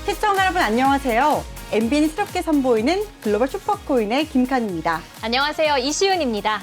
시청자 여러분 안녕하세요. MBN이 새롭게 선보이는 글로벌 슈퍼코인의 김칸입니다. 안녕하세요. 이시윤입니다.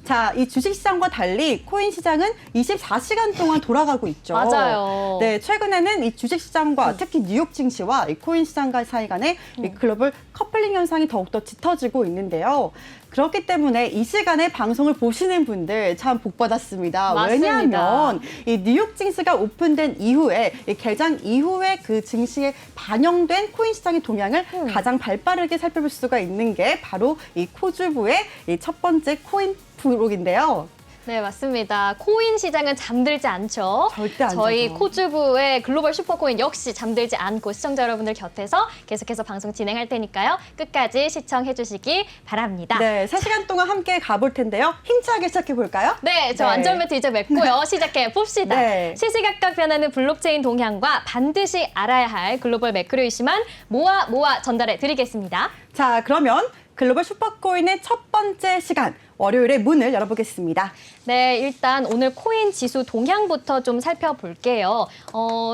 자, 이 주식시장과 달리 코인 시장은 24시간 동안 돌아가고 있죠. 맞아요. 네, 최근에는 이 주식시장과 특히 뉴욕 증시와 이 코인 시장과 사이 간의 이 글로벌 커플링 현상이 더욱더 짙어지고 있는데요. 그렇기 때문에 이 시간에 방송을 보시는 분들 참 복 받았습니다. 맞습니다. 왜냐하면 이 뉴욕 증시가 오픈된 이후에 이 개장 이후에 그 증시에 반영된 코인 시장의 동향을 가장 발빠르게 살펴볼 수가 있는 게 바로 이 코주부의 이 첫 번째 코인 프록인데요. 네, 맞습니다. 코인 시장은 잠들지 않죠. 절대 안 저희 자죠. 코주부의 글로벌 슈퍼코인 역시 잠들지 않고 시청자 여러분들 곁에서 계속해서 방송 진행할 테니까요. 끝까지 시청해 주시기 바랍니다. 네, 3시간 동안 함께 가볼 텐데요. 힘차게 시작해 볼까요? 네, 저 안전벨트 이제 맸고요. 시작해 봅시다. 네. 시시각각 변하는 블록체인 동향과 반드시 알아야 할 글로벌 매크로 이슈만 모아 전달해 드리겠습니다. 자, 그러면 글로벌 슈퍼코인의 첫 번째 시간, 월요일에 문을 열어보겠습니다. 네, 일단 오늘 코인 지수 동향부터 좀 살펴볼게요.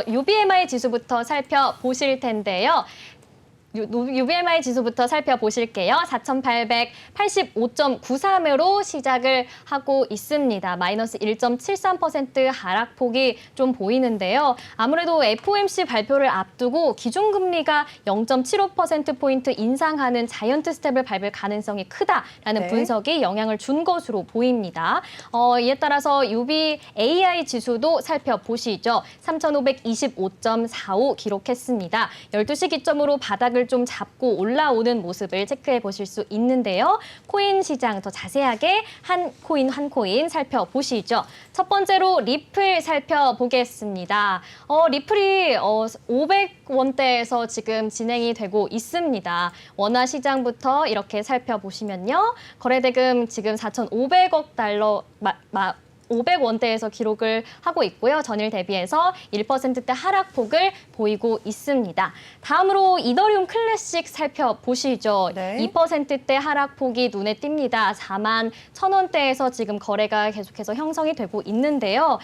UBMI 지수부터 살펴보실 텐데요. UBMI 지수부터 살펴보실게요. 4,885.93으로 시작을 하고 있습니다. 마이너스 1.73% 하락폭이 좀 보이는데요. 아무래도 FOMC 발표를 앞두고 기준금리가 0.75%포인트 인상하는 자이언트 스텝을 밟을 가능성이 크다라는 네. 분석이 영향을 준 것으로 보입니다. 이에 따라서 UBAI 지수도 살펴보시죠. 3,525.45 기록했습니다. 12시 기점으로 바닥을 좀 잡고 올라오는 모습을 체크해 보실 수 있는데요. 코인 시장 더 자세하게 한 코인 한 코인 살펴보시죠. 첫 번째로 리플 살펴보겠습니다. 리플이 500원대에서 지금 진행이 되고 있습니다. 원화 시장부터 이렇게 살펴보시면요. 거래대금 지금 4,500억 달러 500원대에서 기록을 하고 있고요. 전일 대비해서 1%대 하락폭을 보이고 있습니다. 다음으로 이더리움 클래식 살펴보시죠. 네. 2%대 하락폭이 눈에 띕니다. 41,000원대에서 지금 거래가 계속해서 형성이 되고 있는데요.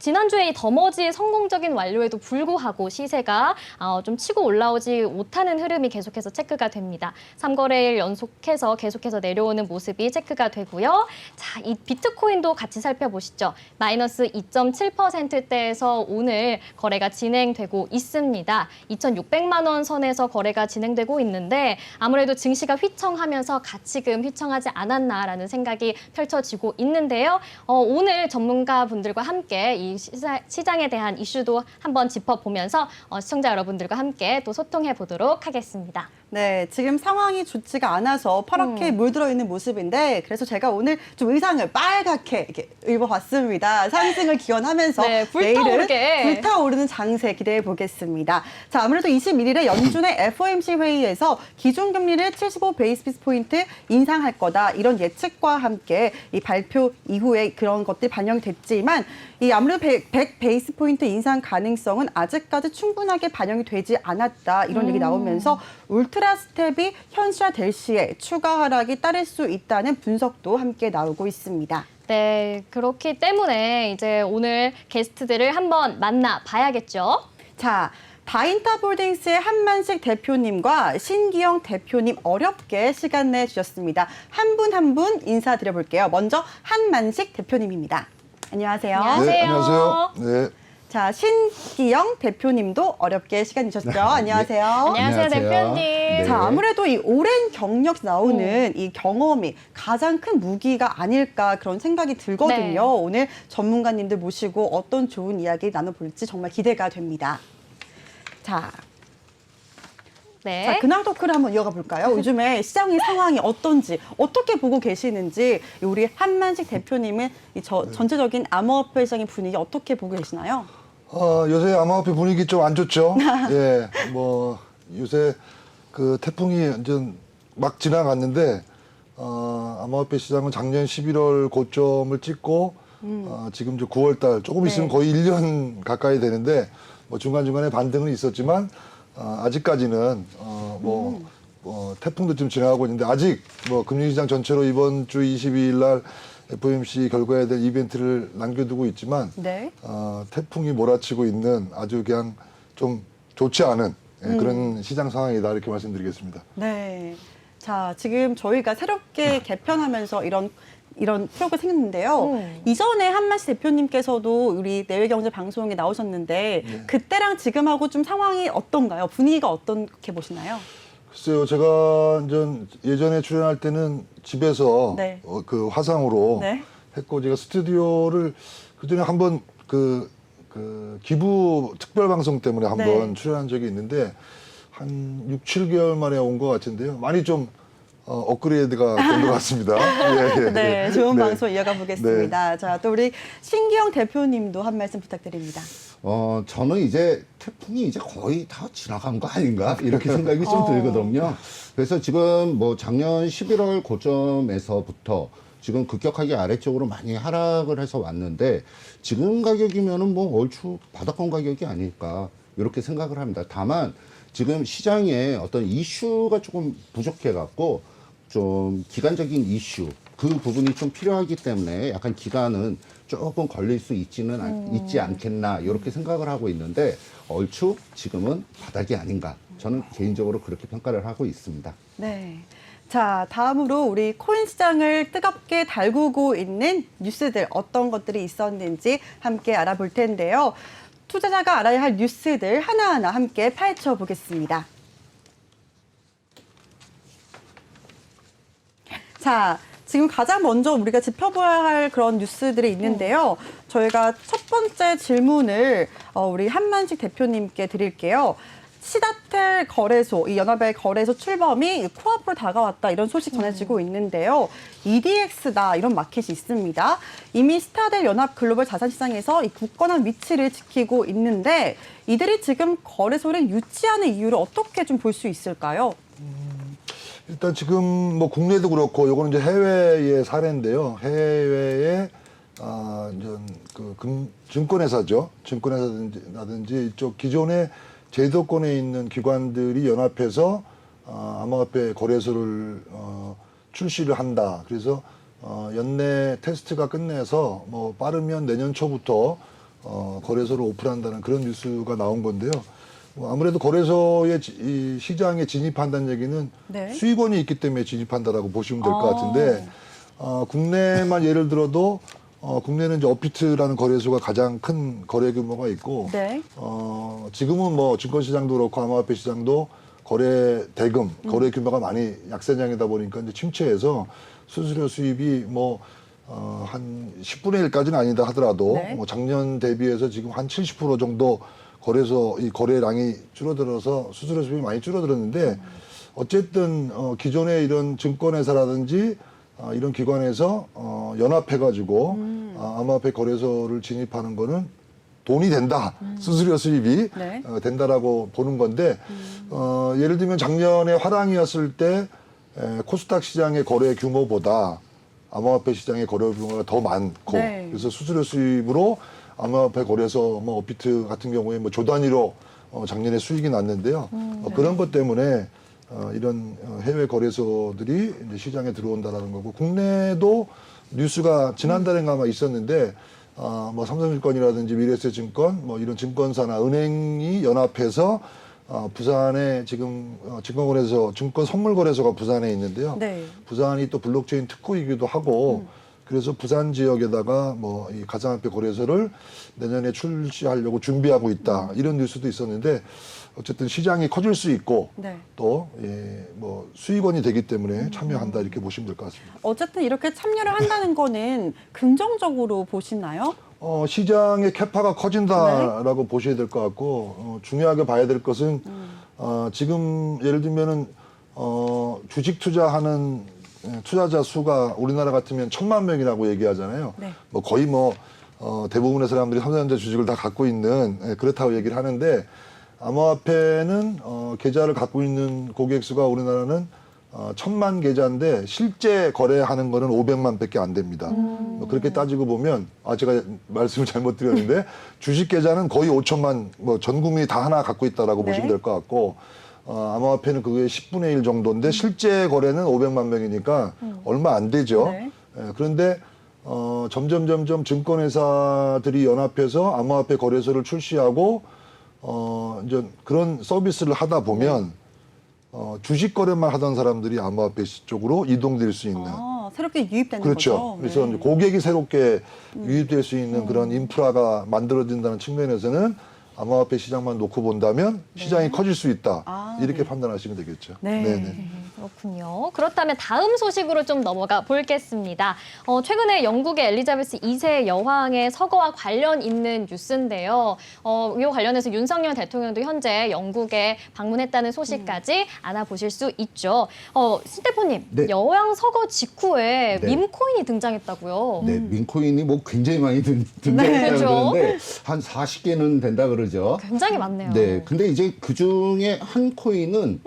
지난주에 이 더머지 성공적인 완료에도 불구하고 시세가 좀 치고 올라오지 못하는 흐름이 계속해서 체크가 됩니다. 3거래일 연속해서 계속해서 내려오는 모습이 체크가 되고요. 자, 이 비트코인도 같이 살펴보시죠. 마이너스 2.7%대에서 오늘 거래가 진행되고 있습니다. 2,600만 원 선에서 거래가 진행되고 있는데 아무래도 증시가 휘청하면서 가치금 휘청하지 않았나라는 생각이 펼쳐지고 있는데요. 오늘 전문가분들과 함께 이 시장에 대한 이슈도 한번 짚어보면서 시청자 여러분들과 함께 또 소통해 보도록 하겠습니다. 네, 지금 상황이 좋지가 않아서 파랗게 물들어 있는 모습인데 그래서 제가 오늘 좀 의상을 빨갛게 이렇게 입어봤습니다. 상승을 기원하면서 네, 불타오르게. 내일은 불타오르는 장세 기대해 보겠습니다. 자, 아무래도 21일에 연준의 FOMC 회의에서 기준금리를 75 베이스 포인트 인상할 거다 이런 예측과 함께 이 발표 이후에 그런 것들이 반영됐지만 이 아무래도 100 베이스 포인트 인상 가능성은 아직까지 충분하게 반영이 되지 않았다 이런 얘기 나오면서 울트라 스텝이 현실화될 시에 추가 하락이 따를 수 있다는 분석도 함께 나오고 있습니다. 네, 그렇기 때문에 이제 오늘 게스트들을 한번 만나봐야겠죠. 자, 다인타볼딩스의 한만식 대표님과 신기영 대표님 어렵게 시간 내주셨습니다. 한 분 한 분 인사드려볼게요. 먼저 한만식 대표님입니다. 안녕하세요. 안녕하세요. 네, 안녕하세요. 네. 자, 신기영 대표님도 어렵게 시간 주셨죠. 안녕하세요. 안녕하세요, 안녕하세요. 대표님. 네. 자, 아무래도 이 오랜 경력 나오는 이 경험이 가장 큰 무기가 아닐까 그런 생각이 들거든요. 네. 오늘 전문가님들 모시고 어떤 좋은 이야기 나눠볼지 정말 기대가 됩니다. 자, 네. 자, 근황 토크를 한번 이어가 볼까요? 요즘에 시장의 상황이 어떤지, 어떻게 보고 계시는지 우리 한만식 대표님은 이 전체적인 암호화폐 시장의 분위기 어떻게 보고 계시나요? 요새 암호화폐 분위기 좀 안 좋죠. 예, 뭐 요새 그 태풍이 완전 막 지나갔는데 암호화폐 시장은 작년 11월 고점을 찍고 지금 이제 9월달 조금 있으면 네. 거의 1년 가까이 되는데 뭐 중간중간에 반등은 있었지만 아직까지는 태풍도 좀 지나가고 있는데 아직 뭐 금융시장 전체로 이번 주 22일 날 FOMC 결과에 대한 이벤트를 남겨두고 있지만 네. 태풍이 몰아치고 있는 아주 그냥 좀 좋지 않은 그런 시장 상황이다 이렇게 말씀드리겠습니다. 네. 자, 지금 저희가 새롭게 개편하면서 이런 프로가 생겼는데요. 이전에 한만식 대표님께서도 우리 내외경제 방송에 나오셨는데 네. 그때랑 지금하고 좀 상황이 어떤가요? 분위기가 어떻게 보시나요? 글쎄요, 제가 예전에 출연할 때는 집에서 네. 그 화상으로 네. 했고, 제가 스튜디오를 그전에 한번 그 기부 특별 방송 때문에 한번 네. 출연한 적이 있는데 한 6, 7개월 만에 온 것 같은데요. 많이 좀 업그레이드가 된 것 같습니다. 예, 예. 네, 좋은 네. 방송 이어가 보겠습니다. 자, 또 우리 신기영 대표님도 한 말씀 부탁드립니다. 저는 이제 태풍이 이제 거의 다 지나간 거 아닌가 이렇게 생각이 좀 들거든요. 그래서 지금 뭐 작년 11월 고점에서부터 지금 급격하게 아래쪽으로 많이 하락을 해서 왔는데 지금 가격이면은 뭐 얼추 바닥권 가격이 아닐까 이렇게 생각을 합니다. 다만 지금 시장에 어떤 이슈가 조금 부족해 갖고 좀 기간적인 이슈 그 부분이 좀 필요하기 때문에 약간 기간은 조금 걸릴 수 있지 않겠나 이렇게 생각을 하고 있는데 얼추 지금은 바닥이 아닌가 저는 개인적으로 그렇게 평가를 하고 있습니다. 네. 자, 다음으로 우리 코인 시장을 뜨겁게 달구고 있는 뉴스들 어떤 것들이 있었는지 함께 알아볼 텐데요. 투자자가 알아야 할 뉴스들 하나하나 함께 파헤쳐 보겠습니다. 자, 지금 가장 먼저 우리가 짚어봐야 할 그런 뉴스들이 있는데요. 저희가 첫 번째 질문을 우리 한만식 대표님께 드릴게요. 시다텔 거래소, 이 연합의 거래소 출범이 코앞으로 다가왔다 이런 소식 전해지고 있는데요. EDX다 이런 마켓이 있습니다. 이미 시타델 연합 글로벌 자산시장에서 이 굳건한 위치를 지키고 있는데 이들이 지금 거래소를 유치하는 이유를 어떻게 좀 볼 수 있을까요? 일단 지금 뭐 국내도 그렇고 요거는 이제 해외의 사례인데요. 해외에 증권회사죠. 증권회사라든지 이쪽 기존의 제도권에 있는 기관들이 연합해서 암호화폐 거래소를 출시를 한다. 그래서 연내 테스트가 끝내서 뭐 빠르면 내년 초부터 거래소를 오픈한다는 그런 뉴스가 나온 건데요. 뭐 아무래도 거래소의 이 시장에 진입한다는 얘기는 네. 수익원이 있기 때문에 진입한다라고 보시면 될 것 같은데 국내만 예를 들어도 국내는 이제 업비트라는 거래소가 가장 큰 거래 규모가 있고 네. 지금은 뭐 증권시장도 그렇고 암호화폐 시장도 거래 대금, 거래 규모가 많이 약세장이다 보니까 이제 침체해서 수수료 수입이 뭐 한 10분의 1까지는 아니다 하더라도 네. 뭐 작년 대비해서 지금 한 70% 정도 거래소 이 거래량이 줄어들어서 수수료 수입이 많이 줄어들었는데 어쨌든 기존의 이런 증권회사라든지 이런 기관에서 연합해가지고 암호화폐 거래소를 진입하는 거는 돈이 된다. 수수료 수입이 네. 된다라고 보는 건데 예를 들면 작년에 화랑이었을 때 코스닥 시장의 거래 규모보다 암호화폐 시장의 거래 규모가 더 많고 네. 그래서 수수료 수입으로 암호화폐 거래소 뭐 업비트 같은 경우에 뭐 조 단위로 작년에 수익이 났는데요. 그런 것 때문에 이런 해외 거래소들이 이제 시장에 들어온다라는 거고 국내도 뉴스가 지난달인가 아마 있었는데 뭐 삼성증권이라든지 미래에셋증권 뭐 이런 증권사나 은행이 연합해서 부산에 지금 증권거래소, 증권 선물거래소가 부산에 있는데요. 네. 부산이 또 블록체인 특구이기도 하고 그래서 부산 지역에다가 뭐 이 가상화폐 거래소를 내년에 출시하려고 준비하고 있다 이런 뉴스도 있었는데 어쨌든 시장이 커질 수 있고 네. 또 뭐 수익원이 되기 때문에 참여한다 이렇게 보시면 될 것 같습니다. 어쨌든 이렇게 참여를 한다는 거는 긍정적으로 보시나요? 시장의 캐파가 커진다라고 보셔야 될 것 같고 중요하게 봐야 될 것은 지금 예를 들면은 주식 투자하는 투자자 수가 우리나라 같으면 1,000만 명이라고 얘기하잖아요. 네. 뭐 거의 뭐 대부분의 사람들이 삼성전자 주식을 다 갖고 있는 그렇다고 얘기를 하는데 암호화폐는 계좌를 갖고 있는 고객 수가 우리나라는 1,000만 계좌인데 실제 거래하는 거는 500만 밖에 안 됩니다. 뭐 그렇게 따지고 보면 제가 말씀을 잘못 드렸는데 주식 계좌는 거의 5천만 뭐 전 국민이 다 하나 갖고 있다라고 네. 보시면 될 것 같고 암호화폐는 그게 10분의 1 정도인데 실제 거래는 500만 명이니까 얼마 안 되죠. 네. 그런데 점점 증권회사들이 연합해서 암호화폐 거래소를 출시하고 이제 그런 서비스를 하다 보면 주식 거래만 하던 사람들이 암호화폐 쪽으로 이동될 수 있는. 새롭게 유입되는 그렇죠. 거죠. 그래서 이제 고객이 새롭게 유입될 수 있는 그런 인프라가 만들어진다는 측면에서는 암호화폐 시장만 놓고 본다면 시장이 커질 수 있다. 이렇게 판단하시면 되겠죠. 네. 그렇군요. 그렇다면 다음 소식으로 좀 넘어가 보겠습니다. 최근에 영국의 엘리자베스 2세 여왕의 서거와 관련 있는 뉴스인데요. 이와 관련해서 윤석열 대통령도 현재 영국에 방문했다는 소식까지 알아보실 수 있죠. 신대표님, 네. 여왕 서거 직후에 네. 밈코인이 등장했다고요. 네, 민코인이 뭐 굉장히 많이 그렇죠. 등장했다고 그러는데 한 40개는 된다 그러죠. 굉장히 많네요. 네, 근데 이제 그 중에 한 코인은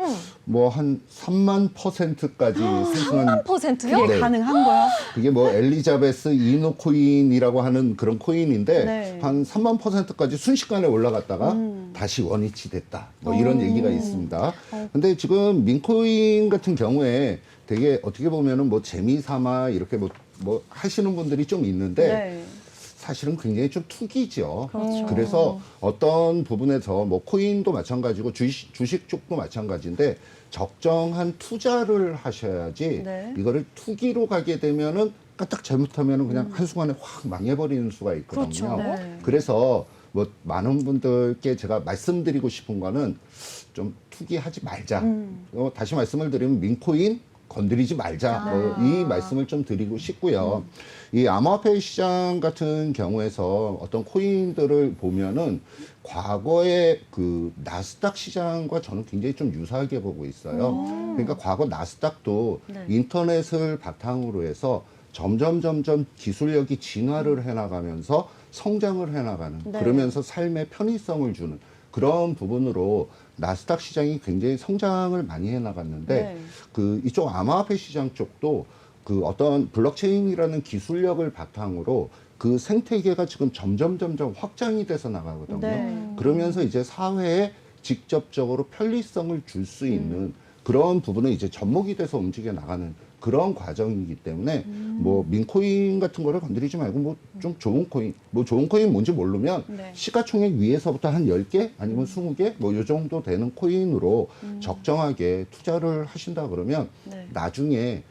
뭐 한 3만%까지 상승한 3%요? 그게 네. 가능한 거야? 그게 뭐 엘리자베스 이노 코인이라고 하는 그런 코인인데 네. 한 3만%까지 순식간에 올라갔다가 다시 원위치 됐다. 뭐 이런 얘기가 있습니다. 근데 지금 민코인 같은 경우에 되게 어떻게 보면은 뭐 재미삼아 이렇게 뭐 하시는 분들이 좀 있는데 네. 사실은 굉장히 좀 투기죠. 그렇죠. 그래서 어떤 부분에서 뭐 코인도 마찬가지고 주식 쪽도 마찬가지인데 적정한 투자를 하셔야지 네. 이거를 투기로 가게 되면은 까딱 잘못하면은 그냥 한순간에 확 망해버리는 수가 있거든요. 그렇죠. 네. 그래서 뭐 많은 분들께 제가 말씀드리고 싶은 거는 좀 투기하지 말자. 다시 말씀을 드리면 민코인 건드리지 말자. 뭐 이 말씀을 좀 드리고 싶고요. 이 암호화폐 시장 같은 경우에서 어떤 코인들을 보면은 과거의 그 나스닥 시장과 저는 굉장히 좀 유사하게 보고 있어요. 그러니까 과거 나스닥도 네. 인터넷을 바탕으로 해서 점점 기술력이 진화를 해나가면서 성장을 해나가는 네. 그러면서 삶의 편의성을 주는 그런 부분으로 나스닥 시장이 굉장히 성장을 많이 해나갔는데 네. 그 이쪽 암호화폐 시장 쪽도 그 어떤 블록체인이라는 기술력을 바탕으로 그 생태계가 지금 점점 확장이 돼서 나가거든요. 네. 그러면서 이제 사회에 직접적으로 편리성을 줄 수 있는 그런 부분은 이제 접목이 돼서 움직여 나가는 그런 과정이기 때문에 뭐 민코인 같은 거를 건드리지 말고 뭐 좀 좋은 코인, 뭐 좋은 코인 뭔지 모르면 네. 시가총액 위에서부터 한 10개 아니면 20개 뭐 요 정도 되는 코인으로 적정하게 투자를 하신다 그러면 네. 나중에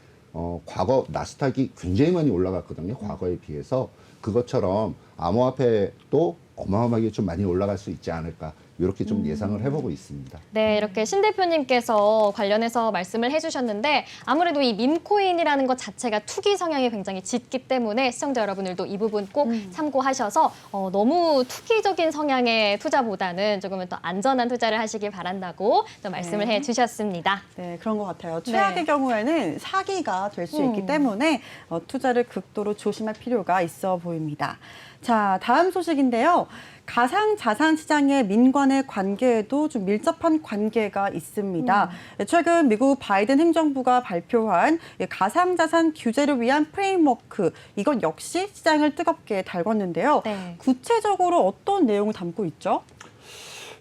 과거 나스닥이 굉장히 많이 올라갔거든요. 과거에 비해서 그것처럼 암호화폐도 어마어마하게 좀 많이 올라갈 수 있지 않을까 이렇게 좀 예상을 해보고 있습니다. 네, 이렇게 신 대표님께서 관련해서 말씀을 해주셨는데 아무래도 이 밈코인이라는 것 자체가 투기 성향이 굉장히 짙기 때문에 시청자 여러분들도 이 부분 꼭 참고하셔서 너무 투기적인 성향의 투자보다는 조금은 더 안전한 투자를 하시길 바란다고 또 말씀을 네. 해주셨습니다. 네, 그런 것 같아요. 최악의 경우에는 사기가 될 수 있기 때문에 투자를 극도로 조심할 필요가 있어 보입니다. 자, 다음 소식인데요. 가상자산 시장의 민관의 관계에도 좀 밀접한 관계가 있습니다. 최근 미국 바이든 행정부가 발표한 가상자산 규제를 위한 프레임워크, 이건 역시 시장을 뜨겁게 달궜는데요. 네. 구체적으로 어떤 내용을 담고 있죠?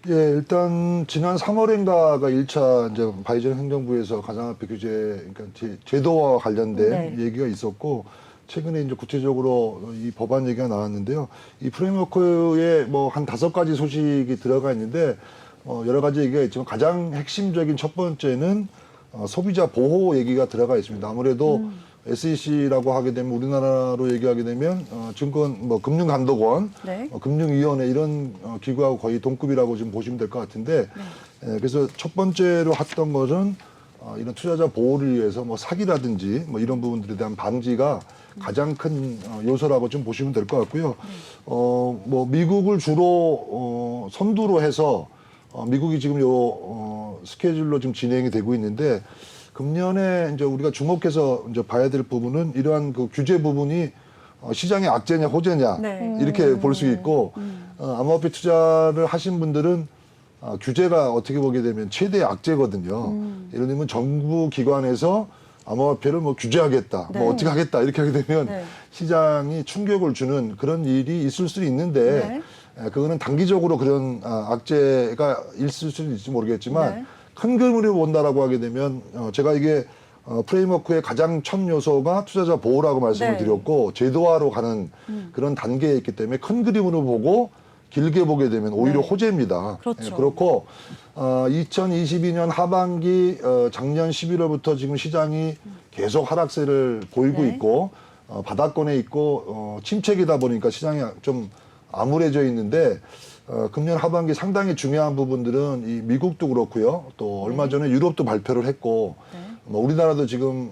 예, 일단 지난 3월인가가 1차 이제 바이든 행정부에서 가상화폐 규제, 그러니까 제도와 관련된 네. 얘기가 있었고, 최근에 이제 구체적으로 이 법안 얘기가 나왔는데요. 이 프레임워크에 뭐 한 5가지 소식이 들어가 있는데, 여러 가지 얘기가 있지만 가장 핵심적인 첫 번째는 소비자 보호 얘기가 들어가 있습니다. 아무래도 SEC라고 하게 되면 우리나라로 얘기하게 되면 증권 뭐 금융감독원, 네. 금융위원회 이런 기구하고 거의 동급이라고 지금 보시면 될 것 같은데 그래서 첫 번째로 했던 것은 이런 투자자 보호를 위해서 뭐 사기라든지 뭐 이런 부분들에 대한 방지가 가장 큰 요소라고 좀 보시면 될 것 같고요. 뭐 미국을 주로 선두로 해서 미국이 지금 요 스케줄로 지금 진행이 되고 있는데 금년에 이제 우리가 주목해서 이제 봐야 될 부분은 이러한 그 규제 부분이 시장의 악재냐 호재냐 네. 이렇게 볼 수 있고 암호화폐 투자를 하신 분들은 규제가 어떻게 보게 되면 최대의 악재거든요. 예를 들면 정부 기관에서 암호화폐를 뭐 규제하겠다, 네. 뭐 어떻게 하겠다 이렇게 하게 되면 네. 시장이 충격을 주는 그런 일이 있을 수 있는데 그거는 단기적으로 그런 악재가 있을 수는 있을지 모르겠지만 네. 큰 그림으로 본다라고 하게 되면 제가 이게 프레임워크의 가장 첫 요소가 투자자 보호라고 말씀을 네. 드렸고 제도화로 가는 그런 단계에 있기 때문에 큰 그림으로 보고 길게 보게 되면 오히려 네. 호재입니다. 그렇죠. 예, 그렇고 2022년 하반기 작년 11월부터 지금 시장이 계속 하락세를 보이고 네. 있고 바닥권에 있고 침체기다 보니까 시장이 좀 암울해져 있는데 금년 하반기 상당히 중요한 부분들은 이 미국도 그렇고요. 또 얼마 전에 유럽도 발표를 했고 네. 뭐 우리나라도 지금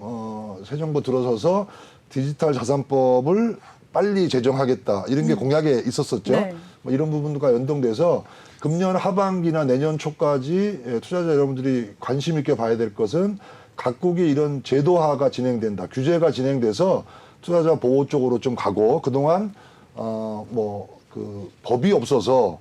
새 정부 들어서서 디지털 자산법을 빨리 제정하겠다 이런 게 공약에 있었었죠. 네. 뭐 이런 부분과 연동돼서 금년 하반기나 내년 초까지 투자자 여러분들이 관심 있게 봐야 될 것은 각국이 이런 제도화가 진행된다, 규제가 진행돼서 투자자 보호 쪽으로 좀 가고 그동안 그 법이 없어서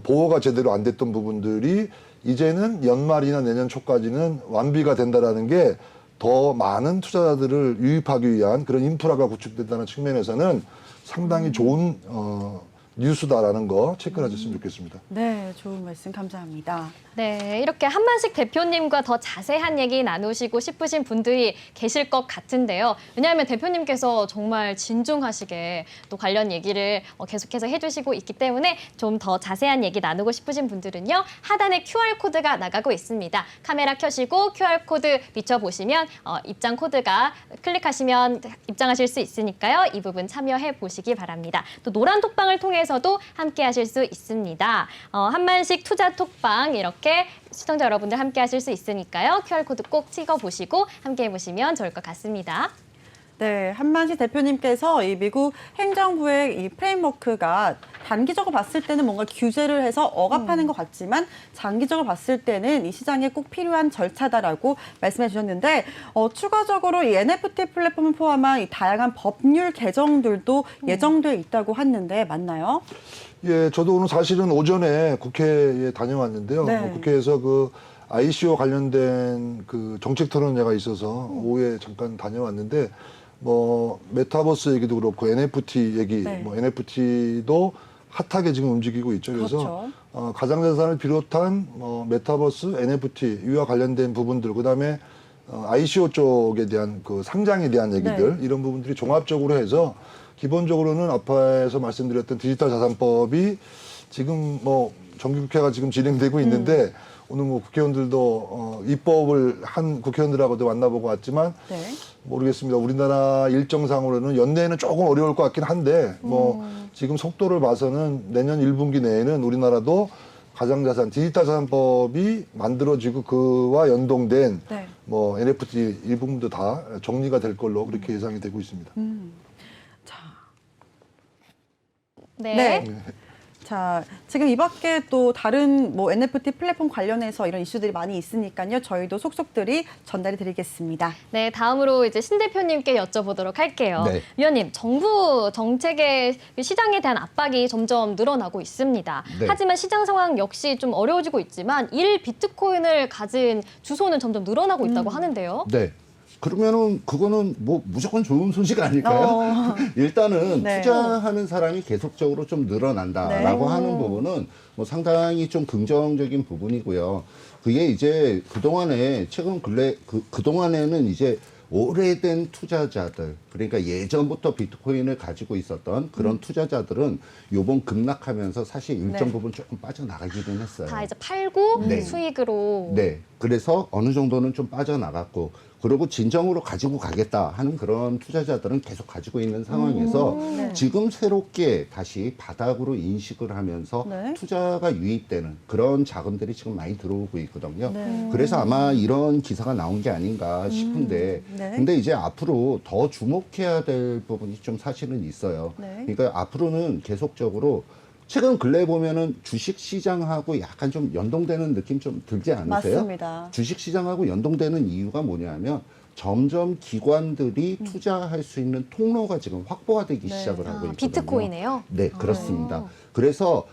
보호가 제대로 안 됐던 부분들이 이제는 연말이나 내년 초까지는 완비가 된다라는 게 더 많은 투자자들을 유입하기 위한 그런 인프라가 구축된다는 측면에서는 상당히 좋은 뉴스다라는 거 체크를 해줬으면 좋겠습니다. 네, 좋은 말씀 감사합니다. 네, 이렇게 한만식 대표님과 더 자세한 얘기 나누시고 싶으신 분들이 계실 것 같은데요. 왜냐하면 대표님께서 정말 진중하시게 또 관련 얘기를 계속해서 해주시고 있기 때문에 좀 더 자세한 얘기 나누고 싶으신 분들은요. 하단에 QR코드가 나가고 있습니다. 카메라 켜시고 QR코드 비춰보시면 입장 코드가 클릭하시면 입장하실 수 있으니까요. 이 부분 참여해 보시기 바랍니다. 또 노란 톡방을 통해서도 함께 하실 수 있습니다. 한만식 투자 톡방 이렇게 시청자 여러분들 함께 하실 수 있으니까요. QR코드 꼭 찍어보시고 함께 해보시면 좋을 것 같습니다. 네, 한만식 대표님께서 이 미국 행정부의 이 프레임워크가 단기적으로 봤을 때는 뭔가 규제를 해서 억압하는 것 같지만 장기적으로 봤을 때는 이 시장에 꼭 필요한 절차다라고 말씀해 주셨는데 추가적으로 이 NFT 플랫폼을 포함한 이 다양한 법률 개정들도 예정돼 있다고 하는데 맞나요? 예, 저도 오늘 사실은 오전에 국회에 다녀왔는데요. 네. 국회에서 그 ICO 관련된 그 정책 토론회가 있어서 오후에 잠깐 다녀왔는데 뭐 메타버스 얘기도 그렇고 NFT 얘기, 네. 뭐 NFT도 핫하게 지금 움직이고 있죠. 그래서 그렇죠. 가상자산을 비롯한 메타버스, NFT 이와 관련된 부분들, 그다음에 ICO 쪽에 대한 그 상장에 대한 얘기들 네. 이런 부분들이 종합적으로 해서 기본적으로는 아파에서 말씀드렸던 디지털 자산법이 지금 뭐 정기국회가 지금 진행되고 있는데 오늘 뭐 국회의원들도 입법을 한 국회의원들하고도 만나보고 왔지만 네. 모르겠습니다. 우리나라 일정상으로는 연내에는 조금 어려울 것 같긴 한데 뭐 지금 속도를 봐서는 내년 1분기 내에는 우리나라도 가상자산 디지털 자산법이 만들어지고 그와 연동된 네. 뭐 NFT 일부분도 다 정리가 될 걸로 그렇게 예상이 되고 있습니다. 자, 네. 네. 자, 지금 이 밖에 또 다른 뭐 NFT 플랫폼 관련해서 이런 이슈들이 많이 있으니까요. 저희도 속속들이 전달해 드리겠습니다. 네, 다음으로 이제 신 대표님께 여쭤보도록 할게요. 네. 위원님, 정부 정책의 시장에 대한 압박이 점점 늘어나고 있습니다. 네. 하지만 시장 상황 역시 좀 어려워지고 있지만 비트코인을 가진 주소는 점점 늘어나고 있다고 하는데요. 네. 그러면은 그거는 뭐 무조건 좋은 소식 아닐까요? 일단은 네. 투자하는 사람이 계속적으로 좀 늘어난다라고 네. 하는 부분은 뭐 상당히 좀 긍정적인 부분이고요. 그게 이제 그동안에 최근 근래 그동안에는 이제 오래된 투자자들, 그러니까 예전부터 비트코인을 가지고 있었던 그런 투자자들은 요번 급락하면서 사실 일정 네. 부분 조금 빠져나가기는 했어요. 다 이제 팔고 네. 수익으로. 네. 그래서 어느 정도는 좀 빠져나갔고, 그리고 진정으로 가지고 가겠다 하는 그런 투자자들은 계속 가지고 있는 상황에서 네. 지금 새롭게 다시 바닥으로 인식을 하면서 네. 투자가 유입되는 그런 자금들이 지금 많이 들어오고 있거든요. 네. 그래서 아마 이런 기사가 나온 게 아닌가 싶은데, 네. 근데 이제 앞으로 더 주목해야 될 부분이 좀 사실은 있어요. 네. 그러니까 앞으로는 계속적으로 최근 근래 보면은 주식 시장하고 약간 좀 연동되는 느낌 좀 들지 않으세요? 맞습니다. 주식 시장하고 연동되는 이유가 뭐냐면 점점 기관들이 투자할 수 있는 통로가 지금 확보가 되기 네. 시작을 하고 있거든요. 비트코인이에요? 네, 그렇습니다. 그래서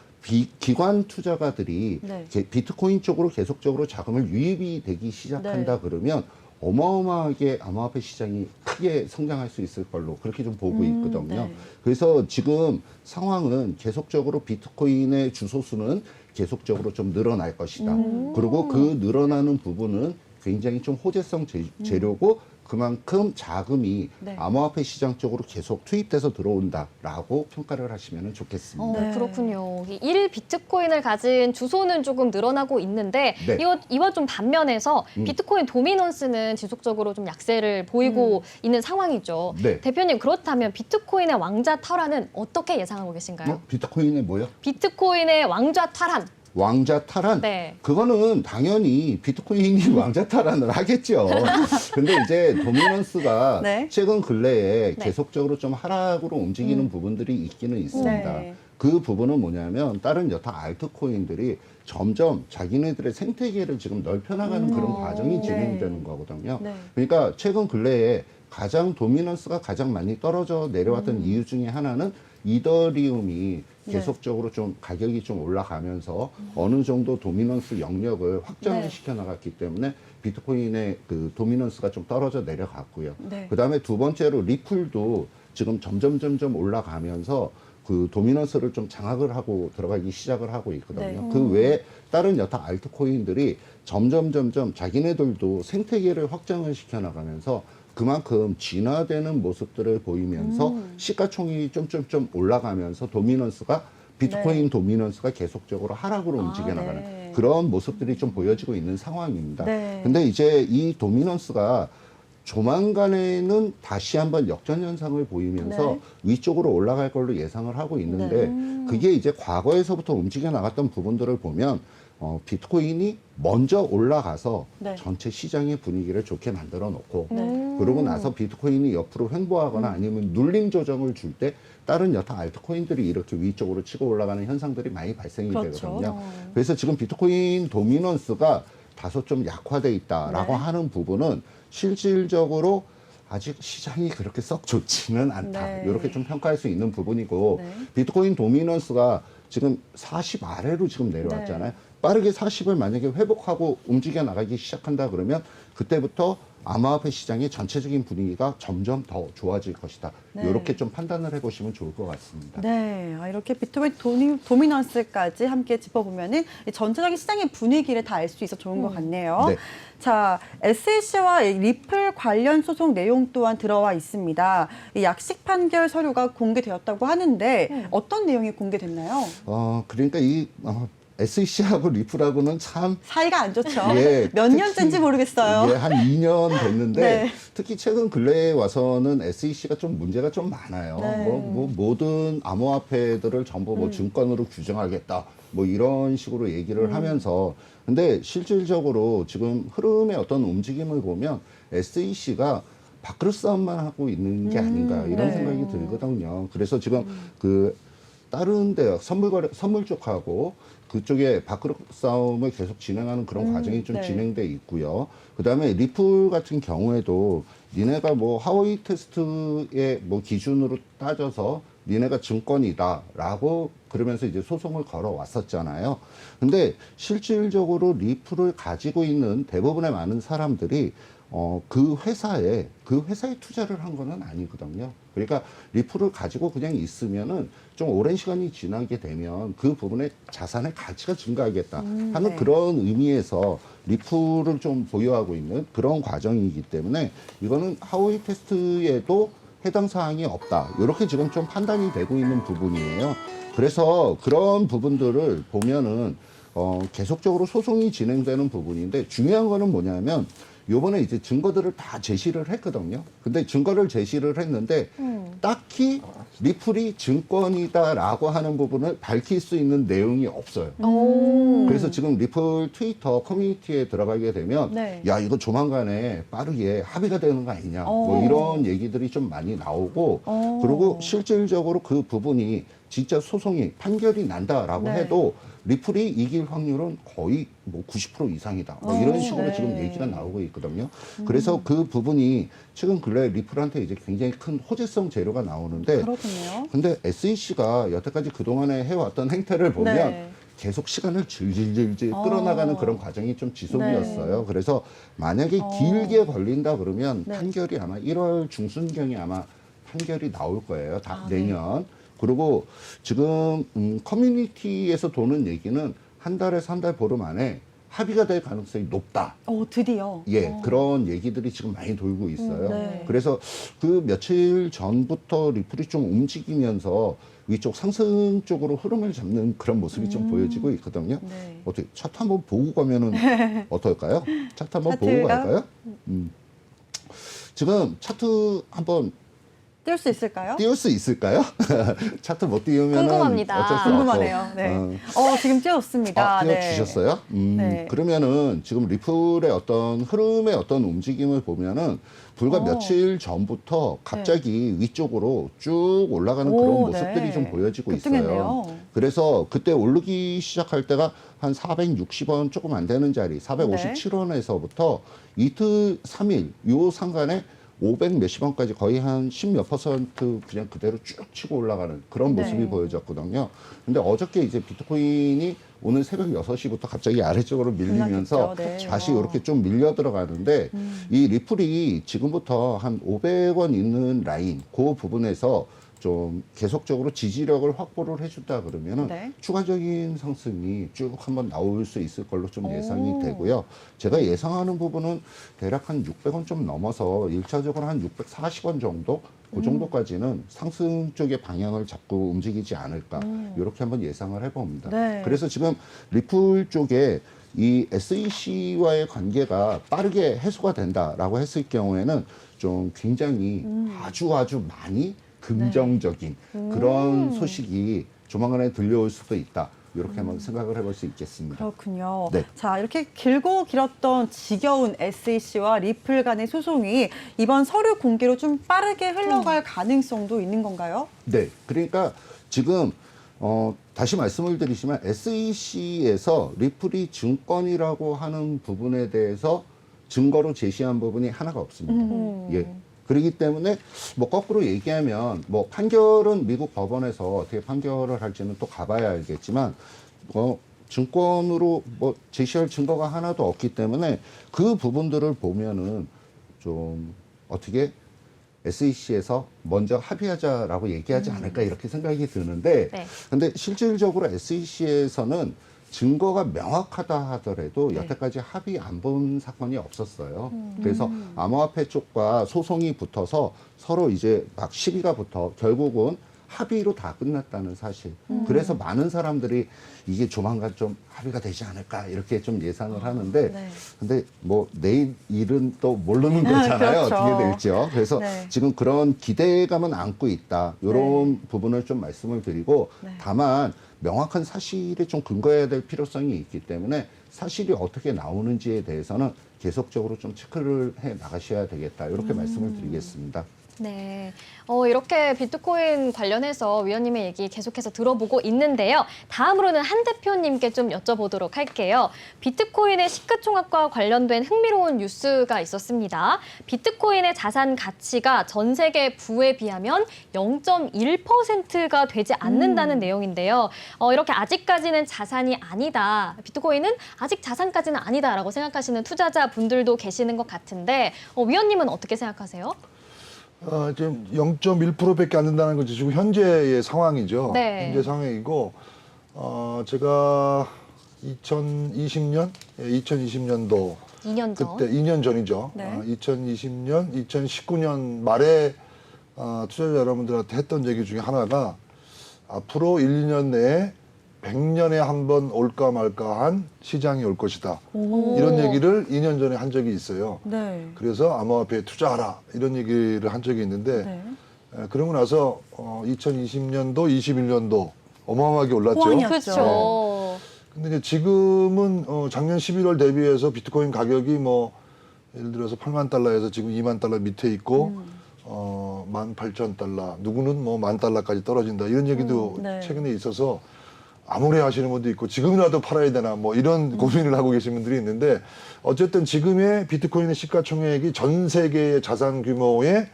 기관 투자가들이 네. 비트코인 쪽으로 계속적으로 자금을 유입이 되기 시작한다 네. 그러면 어마어마하게 암호화폐 시장이 크게 성장할 수 있을 걸로 그렇게 좀 보고 있거든요. 네. 그래서 지금 상황은 계속적으로 비트코인의 주소수는 계속적으로 좀 늘어날 것이다. 그리고 그 늘어나는 부분은 굉장히 좀 호재성 재료고 그만큼 자금이 네. 암호화폐 시장 쪽으로 계속 투입돼서 들어온다라고 평가를 하시면 좋겠습니다. 네. 그렇군요. 이 1 비트코인을 가진 주소는 조금 늘어나고 있는데 네. 이와 좀 반면에서 비트코인 도미넌스는 지속적으로 좀 약세를 보이고 있는 상황이죠. 네. 대표님 그렇다면 비트코인의 왕좌 탈환은 어떻게 예상하고 계신가요? 비트코인의 뭐요? 비트코인의 왕좌 탈환. 왕자 탈환? 네. 그거는 당연히 비트코인이 왕자 탈환을 하겠죠. 근데 이제 도미넌스가 네. 최근 근래에 네. 계속적으로 좀 하락으로 움직이는 부분들이 있기는 있습니다. 네. 그 부분은 뭐냐면 다른 여타 알트코인들이 점점 자기네들의 생태계를 지금 넓혀나가는 그런 과정이 진행되는 거거든요. 네. 그러니까 최근 근래에 가장 도미넌스가 가장 많이 떨어져 내려왔던 이유 중에 하나는 이더리움이 계속적으로 좀 가격이 좀 올라가면서 어느 정도 도미넌스 영역을 확장을 네. 시켜 나갔기 때문에 비트코인의 그 도미넌스가 좀 떨어져 내려갔고요. 네. 그다음에 두 번째로 리플도 지금 점점 올라가면서 그 도미넌스를 좀 장악을 하고 들어가기 시작을 하고 있거든요. 네. 그 외에 다른 여타 알트코인들이 점점 자기네들도 생태계를 확장을 시켜 나가면서 그만큼 진화되는 모습들을 보이면서 시가총액이 좀 올라가면서 도미넌스가 비트코인 도미넌스가 계속적으로 하락으로 움직여 나가는 네. 그런 모습들이 좀 보여지고 있는 상황입니다. 네. 근데 이제 이 도미넌스가 조만간에는 다시 한번 역전 현상을 보이면서 네. 위쪽으로 올라갈 걸로 예상을 하고 있는데 그게 이제 과거에서부터 움직여 나갔던 부분들을 보면 비트코인이 먼저 올라가서 네. 전체 시장의 분위기를 좋게 만들어 놓고 네. 그러고 나서 비트코인이 옆으로 횡보하거나 아니면 눌림 조정을 줄 때 다른 여타 알트코인들이 이렇게 위쪽으로 치고 올라가는 현상들이 많이 발생이 그렇죠. 되거든요. 그래서 지금 비트코인 도미넌스가 다소 좀 약화돼 있다라고 네. 하는 부분은 실질적으로 아직 시장이 그렇게 썩 좋지는 않다. 네. 이렇게 좀 평가할 수 있는 부분이고 네. 비트코인 도미넌스가 지금 40 아래로 지금 내려왔잖아요. 네. 빠르게 40을 만약에 회복하고 움직여 나가기 시작한다 그러면 그때부터 암호화폐 시장의 전체적인 분위기가 점점 더 좋아질 것이다. 네. 이렇게 좀 판단을 해보시면 좋을 것 같습니다. 네, 이렇게 비트코인 도미넌스까지 함께 짚어보면은 이 전체적인 시장의 분위기를 다 알 수 있어 좋은 것 같네요. 네. 자, SEC와 리플 관련 소송 내용 또한 들어와 있습니다. 이 약식 판결 서류가 공개되었다고 하는데 어떤 내용이 공개됐나요? 그러니까 이 SEC하고 리플하고는 참 사이가 안 좋죠. 예, 몇 특히, 년째인지 모르겠어요. 예, 한 2년 됐는데 네. 특히 최근 근래에 와서는 SEC가 좀 문제가 좀 많아요. 네. 뭐 모든 암호화폐들을 전부 뭐 증권으로 규정하겠다. 뭐 이런 식으로 얘기를 하면서 근데 실질적으로 지금 흐름의 어떤 움직임을 보면 SEC가 밥그릇 싸움만 하고 있는 게 아닌가 이런 네. 생각이 들거든요. 그래서 지금 그 다른 데 선물 쪽하고 그쪽에 밥그릇 싸움을 계속 진행하는 그런 과정이 좀 네. 진행돼 있고요. 그다음에 리플 같은 경우에도 니네가 뭐 하워이 테스트의 뭐 기준으로 따져서 니네가 증권이다라고 그러면서 이제 소송을 걸어왔었잖아요. 근데 실질적으로 리플을 가지고 있는 대부분의 많은 사람들이 그 회사에 투자를 한 거는 아니거든요. 그러니까 리플을 가지고 그냥 있으면은 좀 오랜 시간이 지나게 되면 그 부분의 자산의 가치가 증가하겠다 하는 네. 그런 의미에서 리플을 좀 보유하고 있는 그런 과정이기 때문에 이거는 하워이 테스트에도 해당 사항이 없다. 이렇게 지금 좀 판단이 되고 있는 부분이에요. 그래서 그런 부분들을 보면은 계속적으로 소송이 진행되는 부분인데 중요한 거는 뭐냐면 요번에 이제 증거들을 다 제시를 했거든요. 근데 증거를 제시를 했는데 딱히 리플이 증권이다라고 하는 부분을 밝힐 수 있는 내용이 없어요. 그래서 지금 리플 트위터 커뮤니티에 들어가게 되면 네. 야 이거 조만간에 빠르게 합의가 되는 거 아니냐 뭐 이런 얘기들이 좀 많이 나오고 그리고 실질적으로 그 부분이 진짜 소송이 판결이 난다라고 네. 해도 리플이 이길 확률은 거의 뭐 90% 이상이다. 뭐 이런 식으로 네. 지금 얘기가 나오고 있거든요. 그래서 그 부분이 최근 근래 리플한테 이제 굉장히 큰 호재성 재료가 나오는데 그렇군요. 근데 SEC가 여태까지 그동안에 해왔던 행태를 보면 네. 계속 시간을 질질질질 끌어나가는 그런 과정이 좀 지속이었어요. 네. 그래서 만약에 길게 걸린다 그러면 네. 판결이 아마 1월 중순경에 아마 판결이 나올 거예요. 아, 내년. 그리고 지금 커뮤니티에서 도는 얘기는 한 달에서 한 달 보름 안에 합의가 될 가능성이 높다. 드디어. 예, 그런 얘기들이 지금 많이 돌고 있어요. 네. 그래서 그 며칠 전부터 리플이 좀 움직이면서 위쪽 상승 쪽으로 흐름을 잡는 그런 모습이 좀 보여지고 있거든요. 네. 어떻게 차트 한번 보고 가면은 어떨까요? 차트 한번 보고 차트가? 갈까요? 지금 차트 한번 뛸 수 있을까요? 띄울 수 있을까요? 차트 못 띄우면 궁금합니다. 어쩔 수 없고. 궁금하네요. 네. 지금 띄웠습니다. 띄워주셨어요? 네. 그러면은 지금 리플의 어떤 흐름의 어떤 움직임을 보면은 불과 며칠 전부터 갑자기 위쪽으로 쭉 올라가는 그런 모습들이 네. 좀 보여지고 급등했네요. 있어요. 그래서 그때 오르기 시작할 때가 한 460원 조금 안 되는 자리, 457원에서부터 이틀, 3일 요 상간에 500 몇십 원까지 거의 한 10몇 퍼센트 그냥 그대로 쭉 치고 올라가는 그런 모습이 네. 보여졌거든요. 근데 어저께 이제 비트코인이 오늘 새벽 6시부터 갑자기 아래쪽으로 밀리면서 급락했죠. 네. 다시 이렇게 좀 밀려 들어가는데 이 리플이 지금부터 한 500원 있는 라인 그 부분에서 좀 계속적으로 지지력을 확보를 해준다 그러면은 네. 추가적인 상승이 쭉 한번 나올 수 있을 걸로 좀 예상이 되고요. 제가 예상하는 부분은 대략 한 600원 좀 넘어서 일차적으로 한 640원 정도 그 정도까지는 상승 쪽의 방향을 잡고 움직이지 않을까 이렇게 한번 예상을 해봅니다. 네. 그래서 지금 리플 쪽에 이 SEC와의 관계가 빠르게 해소가 된다라고 했을 경우에는 좀 굉장히 아주 많이 긍정적인 그런 소식이 조만간에 들려올 수도 있다. 이렇게 한번 생각을 해볼 수 있겠습니다. 그렇군요. 네. 자, 이렇게 길고 길었던 지겨운 SEC와 리플 간의 소송이 이번 서류 공개로 좀 빠르게 흘러갈 가능성도 있는 건가요? 네. 그러니까 지금 다시 말씀을 드리지만 SEC에서 리플이 증권이라고 하는 부분에 대해서 증거로 제시한 부분이 하나가 없습니다. 예. 그렇기 때문에 뭐 거꾸로 얘기하면 뭐 판결은 미국 법원에서 어떻게 판결을 할지는 또 가봐야 알겠지만 증권으로 뭐 제시할 증거가 하나도 없기 때문에 그 부분들을 보면은 좀 어떻게 SEC에서 먼저 합의하자라고 얘기하지 않을까 이렇게 생각이 드는데 네. 근데 실질적으로 SEC에서는 증거가 명확하다 하더라도 여태까지 합의 안 본 사건이 없었어요. 그래서 암호화폐 쪽과 소송이 붙어서 서로 이제 막 시비가 붙어 결국은 합의로 다 끝났다는 사실. 그래서 많은 사람들이 이게 조만간 좀 합의가 되지 않을까 이렇게 좀 예상을 하는데 네. 근데 뭐 내일 일은 또 모르는 거잖아요. 그렇죠. 어떻게 될지요. 그래서 네. 지금 그런 기대감은 안고 있다. 이런 부분을 좀 말씀을 드리고 다만 명확한 사실에 좀 근거해야 될 필요성이 있기 때문에 사실이 어떻게 나오는지에 대해서는 계속적으로 좀 체크를 해 나가셔야 되겠다. 이렇게 말씀을 드리겠습니다. 네. 이렇게 비트코인 관련해서 위원님의 얘기 계속해서 들어보고 있는데요. 다음으로는 한 대표님께 좀 여쭤보도록 할게요. 비트코인의 시가총액과 관련된 흥미로운 뉴스가 있었습니다. 비트코인의 자산 가치가 전 세계 부에 비하면 0.1%가 되지 않는다는 내용인데요. 이렇게 아직까지는 자산이 아니다. 비트코인은 아직 자산까지는 아니다라고 생각하시는 투자자분들도 계시는 것 같은데 위원님은 어떻게 생각하세요? 지금 0.1%밖에 안 된다는 건 지금 현재의 상황이죠. 네. 현재 상황이고, 제가 2020년도 2년 전. 그때 2년 전이죠. 네. 2020년, 2019년 말에 투자자 여러분들한테 했던 얘기 중에 하나가 앞으로 1, 2년 내에 100년에 한 번 올까 말까한 시장이 올 것이다. 이런 얘기를 2년 전에 한 적이 있어요. 네. 그래서 암호화폐에 투자하라 이런 얘기를 한 적이 있는데 네. 그러고 나서 2020년도, 21년도 어마어마하게 올랐죠. 호황이었죠. 그렇죠. 근데 이제 지금은 작년 11월 대비해서 비트코인 가격이 뭐 예를 들어서 8만 달러에서 지금 2만 달러 밑에 있고 18,000달러, 누구는 뭐 10,000달러까지 떨어진다 이런 얘기도 네. 최근에 있어서 암호래 하시는 분도 있고 지금이라도 팔아야 되나 뭐 이런 고민을 하고 계신 분들이 있는데 어쨌든 지금의 비트코인의 시가총액이 전 세계의 자산 규모의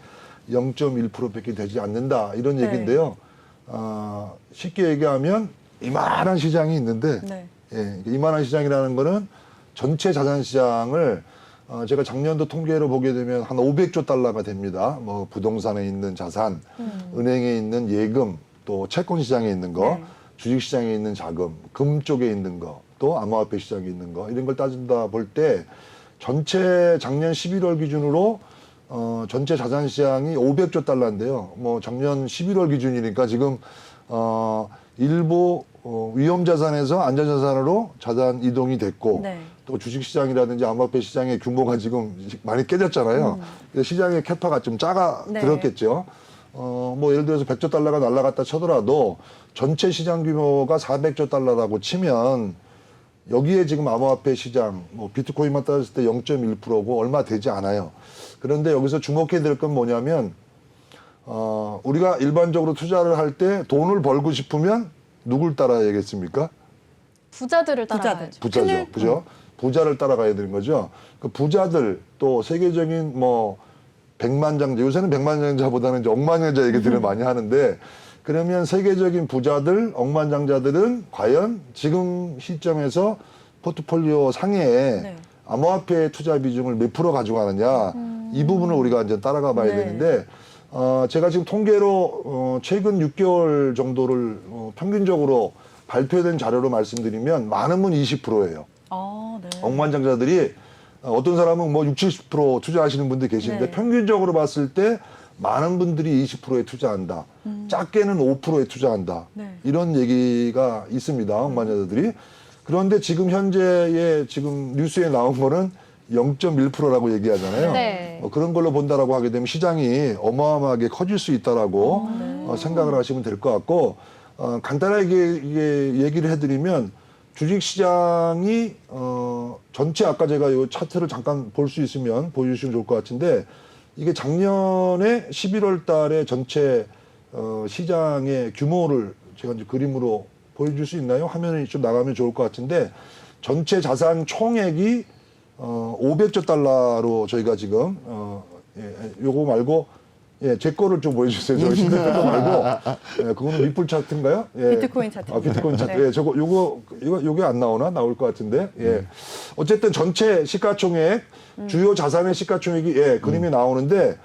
0.1%밖에 되지 않는다 이런 네. 얘기인데요. 쉽게 얘기하면 이만한 시장이 있는데 네. 예, 이만한 시장이라는 거는 전체 자산 시장을 제가 작년도 통계로 보게 되면 한 500조 달러가 됩니다. 뭐 부동산에 있는 자산, 은행에 있는 예금, 또 채권 시장에 있는 거, 네. 주식 시장에 있는 자금, 금 쪽에 있는 거, 또 암호화폐 시장이 있는 거 이런 걸 따진다 볼 때 전체 작년 11월 기준으로 전체 자산 시장이 500조 달러인데요. 뭐 작년 11월 기준이니까 지금 일부 위험 자산에서 안전 자산으로 자산 이동이 됐고 네. 또 주식 시장이라든지 암호화폐 시장의 규모가 지금 많이 깨졌잖아요. 그래서 시장의 캐파가 좀 작아 네. 들었겠죠. 뭐 예를 들어서 100조 달러가 날아갔다 쳐더라도 전체 시장 규모가 400조 달러라고 치면 여기에 지금 암호화폐 시장, 뭐 비트코인만 따졌을 때 0.1%고 얼마 되지 않아요. 그런데 여기서 주목해야 될 건 뭐냐면 우리가 일반적으로 투자를 할 때 돈을 벌고 싶으면 누굴 따라야겠습니까? 부자들을 따라가야죠. 부자죠. 그죠? 부자를 따라가야 되는 거죠. 그 부자들 또 세계적인 뭐 백만장자, 요새는 백만장자보다는 이제 억만장자 얘기들을 많이 하는데 그러면 세계적인 부자들, 억만장자들은 과연 지금 시점에서 포트폴리오 상해에 네. 암호화폐 투자 비중을 몇 프로 가져가느냐 이 부분을 우리가 이제 따라가 봐야 네. 되는데 제가 지금 통계로 최근 6개월 정도를 평균적으로 발표된 자료로 말씀드리면 많으면 20%예요. 네. 억만장자들이 어떤 사람은 뭐 60, 70% 투자하시는 분들 계시는데 네. 평균적으로 봤을 때 많은 분들이 20%에 투자한다. 작게는 5%에 투자한다. 네. 이런 얘기가 있습니다. 억만장자들이. 그런데 지금 현재의 지금 뉴스에 나온 거는 0.1%라고 얘기하잖아요. 네. 그런 걸로 본다라고 하게 되면 시장이 어마어마하게 커질 수 있다라고 생각을 하시면 될 것 같고 간단하게 이게 얘기를 해드리면 주식시장이 전체 아까 제가 이 차트를 잠깐 볼 수 있으면 보여주시면 좋을 것 같은데 이게 작년에 11월 달에 전체 시장의 규모를 제가 이제 그림으로 보여줄 수 있나요? 화면이 좀 나가면 좋을 것 같은데 전체 자산 총액이 500조 달러로 저희가 지금 요거 말고 제 거를 좀 보여주세요. 저 신대표 거 말고 그거는 밑불 차트인가요? 비트코인 차트. 비트코인 차트. 네. 저거 요게 안 나오나? 나올 것 같은데. 어쨌든 전체 시가총액 주요 자산의 시가총액이 그림이 나오는데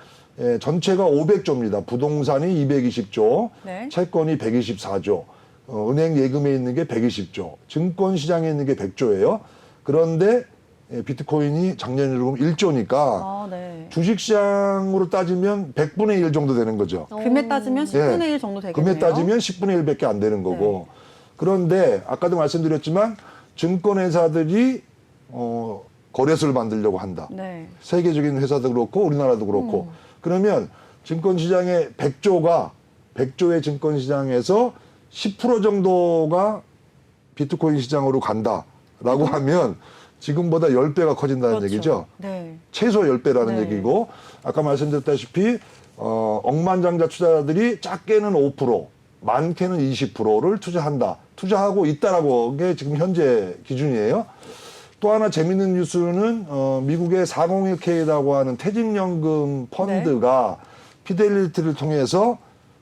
전체가 500조입니다. 부동산이 220조, 네. 채권이 124조, 은행 예금에 있는 게 120조, 증권 시장에 있는 게 100조예요. 그런데 비트코인이 작년으로 보면 1조니까 네. 주식시장으로 따지면 100분의 1 정도 되는 거죠. 금에 따지면 10분의 1 정도 되겠네요. 금에 따지면 10분의 1밖에 안 되는 거고. 그런데 아까도 말씀드렸지만 증권회사들이 거래소를 만들려고 한다. 네. 세계적인 회사도 그렇고 우리나라도 그렇고. 그러면 증권시장의 100조의 증권시장에서 10% 정도가 비트코인 시장으로 간다라고 하면 지금보다 10배가 커진다는 그렇죠. 얘기죠. 네. 최소 10배라는 네. 얘기고 아까 말씀드렸다시피 억만장자 투자자들이 작게는 5%, 많게는 20%를 투자한다. 투자하고 있다라고 게 지금 현재 기준이에요. 또 하나 재밌는 뉴스는 미국의 401k라고 하는 퇴직연금 펀드가 피델리티를 통해서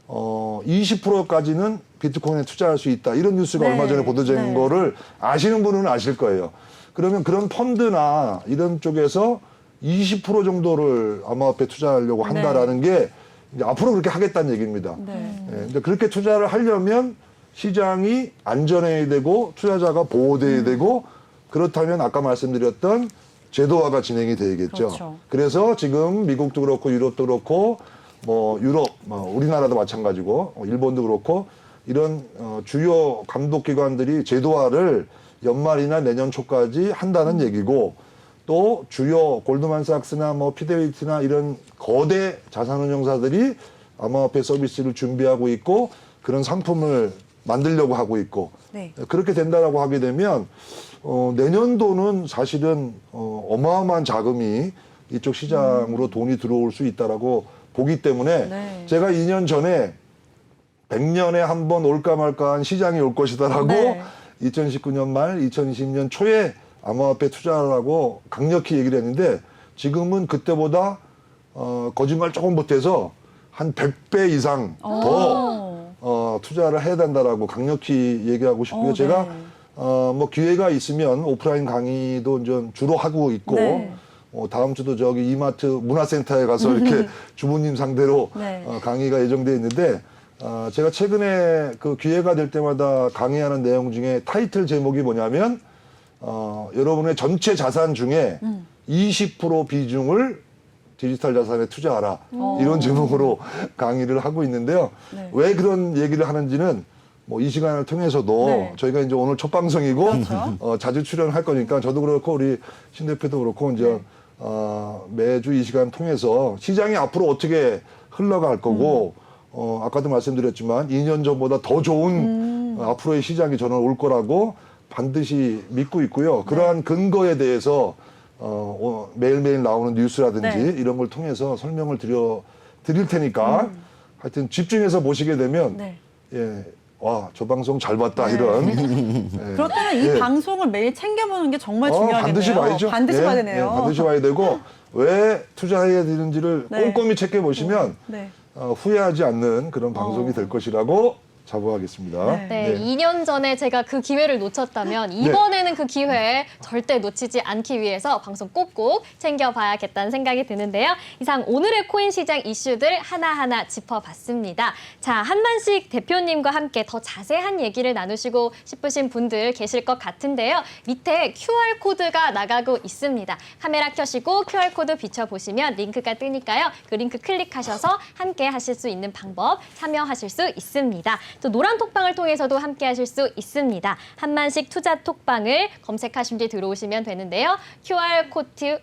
20%까지는 비트코인에 투자할 수 있다. 이런 뉴스가 네. 얼마 전에 보도된 네. 거를 아시는 분은 아실 거예요. 그러면 그런 펀드나 이런 쪽에서 20% 정도를 암호화폐 투자하려고 한다라는 게 이제 앞으로 그렇게 하겠다는 얘기입니다. 네. 이제 그렇게 투자를 하려면 시장이 안전해야 되고 투자자가 보호돼야 되고 그렇다면 아까 말씀드렸던 제도화가 진행이 되겠죠. 그렇죠. 그래서 지금 미국도 그렇고 유럽도 그렇고 뭐 유럽, 우리나라도 마찬가지고 일본도 그렇고 이런 주요 감독기관들이 제도화를 연말이나 내년 초까지 한다는 얘기고 또 주요 골드만삭스나 뭐 피델리티나 이런 거대 자산운용사들이 암호화폐 서비스를 준비하고 있고 그런 상품을 만들려고 하고 있고 네. 그렇게 된다라고 하게 되면 내년도는 사실은 어마어마한 자금이 이쪽 시장으로 돈이 들어올 수 있다라고 보기 때문에 네. 제가 2년 전에 100년에 한 번 올까 말까한 시장이 올 것이다라고 네. 2019년 말 2020년 초에 암호화폐 투자라고 강력히 얘기를 했는데 지금은 그때보다 거짓말 조금 못해서 한 100배 이상 더 투자를 해야 된다라고 강력히 얘기하고 싶고요. 제가 네. 뭐 기회가 있으면 오프라인 강의도 좀 주로 하고 있고 네. 다음 주도 저기 이마트 문화센터에 가서 이렇게 주부님 상대로 네. 강의가 예정돼 있는데 제가 최근에 그 기회가 될 때마다 강의하는 내용 중에 타이틀 제목이 뭐냐면 여러분의 전체 자산 중에 20% 비중을 디지털 자산에 투자하라. 이런 제목으로 강의를 하고 있는데요. 네. 왜 그런 얘기를 하는지는 뭐 이 시간을 통해서도 네. 저희가 이제 오늘 첫 방송이고 그렇죠. 자주 출연할 거니까 저도 그렇고 우리 신 대표도 그렇고 이제 네. 매주 이 시간 통해서 시장이 앞으로 어떻게 흘러갈 거고 아까도 말씀드렸지만 2년 전보다 더 좋은 앞으로의 시장이 저는 올 거라고 반드시 믿고 있고요. 그러한 근거에 대해서 매일매일 나오는 뉴스라든지 네. 이런 걸 통해서 설명을 드릴 테니까 하여튼 집중해서 보시게 되면 네. 예, 와, 저 방송 잘 봤다 네. 이런 예. 그렇다면 이 예. 방송을 매일 챙겨보는 게 정말 중요하겠네요. 반드시 봐야죠. 반드시 예, 봐야 되네요. 예, 반드시 봐야 되고 왜 투자해야 되는지를 네. 꼼꼼히 체크해 보시면 네. 후회하지 않는 그런 방송이 될 것이라고 자부하겠습니다. 네. 네, 2년 전에 제가 그 기회를 놓쳤다면 이번에는 그 기회 절대 놓치지 않기 위해서 방송 꼭꼭 챙겨봐야겠다는 생각이 드는데요. 이상 오늘의 코인 시장 이슈들 하나하나 짚어봤습니다. 자, 한만식 대표님과 함께 더 자세한 얘기를 나누시고 싶으신 분들 계실 것 같은데요. 밑에 QR코드가 나가고 있습니다. 카메라 켜시고 QR코드 비춰보시면 링크가 뜨니까요. 그 링크 클릭하셔서 함께 하실 수 있는 방법 참여하실 수 있습니다. 또 노란 톡방을 통해서도 함께 하실 수 있습니다. 한만식 투자 톡방을 검색하신 뒤 들어오시면 되는데요. QR코드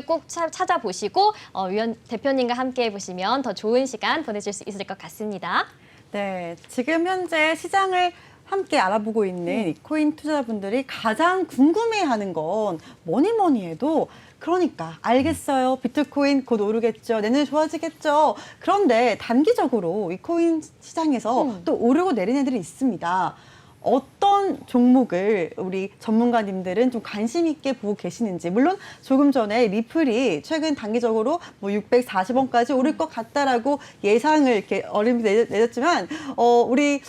꼭 찾아보시고 위원 대표님과 함께 해보시면 더 좋은 시간 보내실 수 있을 것 같습니다. 네, 지금 현재 시장을 함께 알아보고 있는 이 코인 투자자분들이 가장 궁금해하는 건 뭐니 해도 그러니까 알겠어요. 비트코인 곧 오르겠죠. 내년에 좋아지겠죠. 그런데 단기적으로 이 코인 시장에서 또 오르고 내리는 애들이 있습니다. 어떤 종목을 우리 전문가님들은 좀 관심 있게 보고 계시는지. 물론 조금 전에 리플이 최근 단기적으로 뭐 640원까지 오를 것 같다라고 예상을 이렇게 어렴풋이 내렸지만 우리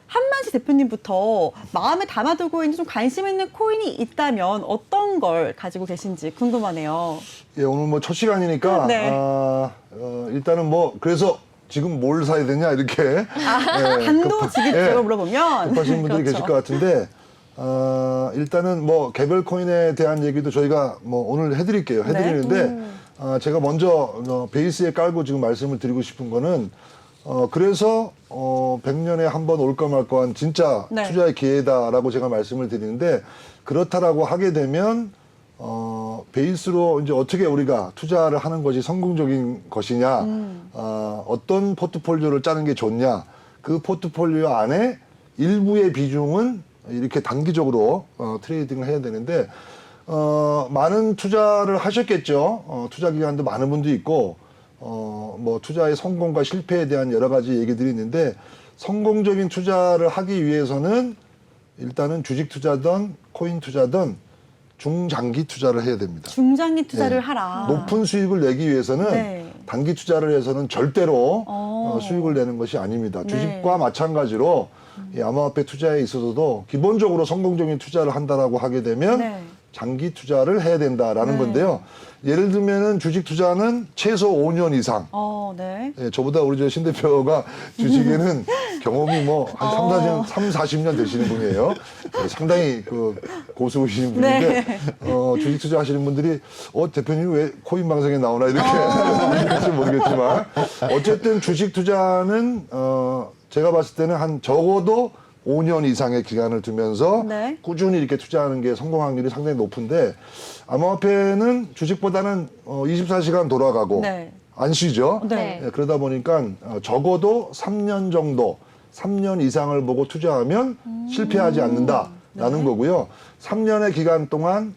한만식 대표님부터 마음에 담아두고 있는 좀 관심 있는 코인이 있다면 어떤 걸 가지고 계신지 궁금하네요. 예, 오늘 뭐 첫 시간이니까 네. 일단은 뭐 그래서 지금 뭘 사야 되냐 이렇게 예, 단도직입적으로 물어보면 급하신 분들이 그렇죠. 계실 것 같은데 일단은 뭐 개별 코인에 대한 얘기도 저희가 뭐 오늘 해드릴게요. 해드리는데 제가 먼저 베이스에 깔고 지금 말씀을 드리고 싶은 거는 그래서 100년에 한 번 올까 말까한 진짜 네. 투자의 기회다라고 제가 말씀을 드리는데 그렇다라고 하게 되면 베이스로 이제 어떻게 우리가 투자를 하는 것이 성공적인 것이냐, 어떤 포트폴리오를 짜는 게 좋냐, 그 포트폴리오 안에 일부의 비중은 이렇게 단기적으로 트레이딩을 해야 되는데 많은 투자를 하셨겠죠. 투자 기간도 많은 분도 있고 뭐 투자의 성공과 실패에 대한 여러 가지 얘기들이 있는데 성공적인 투자를 하기 위해서는 일단은 주식 투자든 코인 투자든 중장기 투자를 해야 됩니다. 중장기 투자를 네. 하라. 높은 수익을 내기 위해서는 네. 단기 투자를 해서는 절대로 수익을 내는 것이 아닙니다. 네. 주식과 마찬가지로 이 암호화폐 투자에 있어서도 기본적으로 성공적인 투자를 한다라고 하게 되면 네. 장기 투자를 해야 된다라는 네. 건데요. 예를 들면은 주식 투자는 최소 5년 이상. 네. 예, 저보다 우리 저 신 대표가 주식에는 경험이 뭐 한 40년 되시는 분이에요. 예, 상당히 그 고수이신 분인데 네. 주식 투자 하시는 분들이 대표님 왜 코인 방송에 나오나 이렇게 할지 모르겠지만 어쨌든 주식 투자는 제가 봤을 때는 한 적어도 5년 이상의 기간을 두면서 네. 꾸준히 이렇게 투자하는 게 성공 확률이 상당히 높은데 암호화폐는 주식보다는 24시간 돌아가고 네. 안 쉬죠. 네. 예, 그러다 보니까 적어도 3년 정도, 3년 이상을 보고 투자하면 실패하지 않는다라는 거고요. 3년의 기간 동안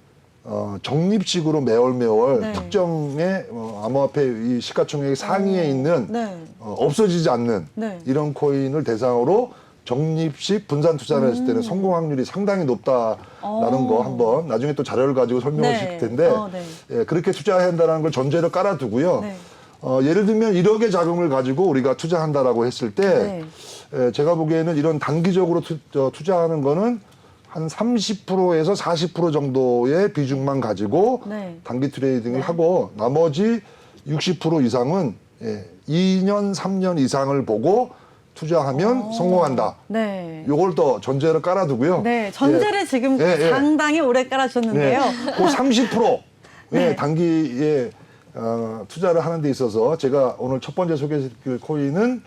적립식으로 매월 네. 특정의 암호화폐 이 시가총액 상위에 있는 네. 없어지지 않는 네. 이런 코인을 대상으로 적립식 분산 투자를 했을 때는 성공 확률이 상당히 높다라는 거 한번 나중에 또 자료를 가지고 설명을 네. 드릴 텐데 네. 예, 그렇게 투자해야 한다는 걸 전제로 깔아두고요. 네. 예를 들면 1억의 자금을 가지고 우리가 투자한다라고 했을 때 네. 제가 보기에는 이런 단기적으로 투자하는 거는 한 30%에서 40% 정도의 비중만 가지고 네. 단기 트레이딩을 하고 나머지 60% 이상은 2년, 3년 이상을 보고 투자하면 성공한다. 네. 요걸 더 전제를 깔아두고요. 네, 전제를 지금 예, 예. 상당히 오래 깔아주셨는데요. 그 30% 네. 단기에 투자를 하는 데 있어서 제가 오늘 첫 번째 소개해드릴 코인은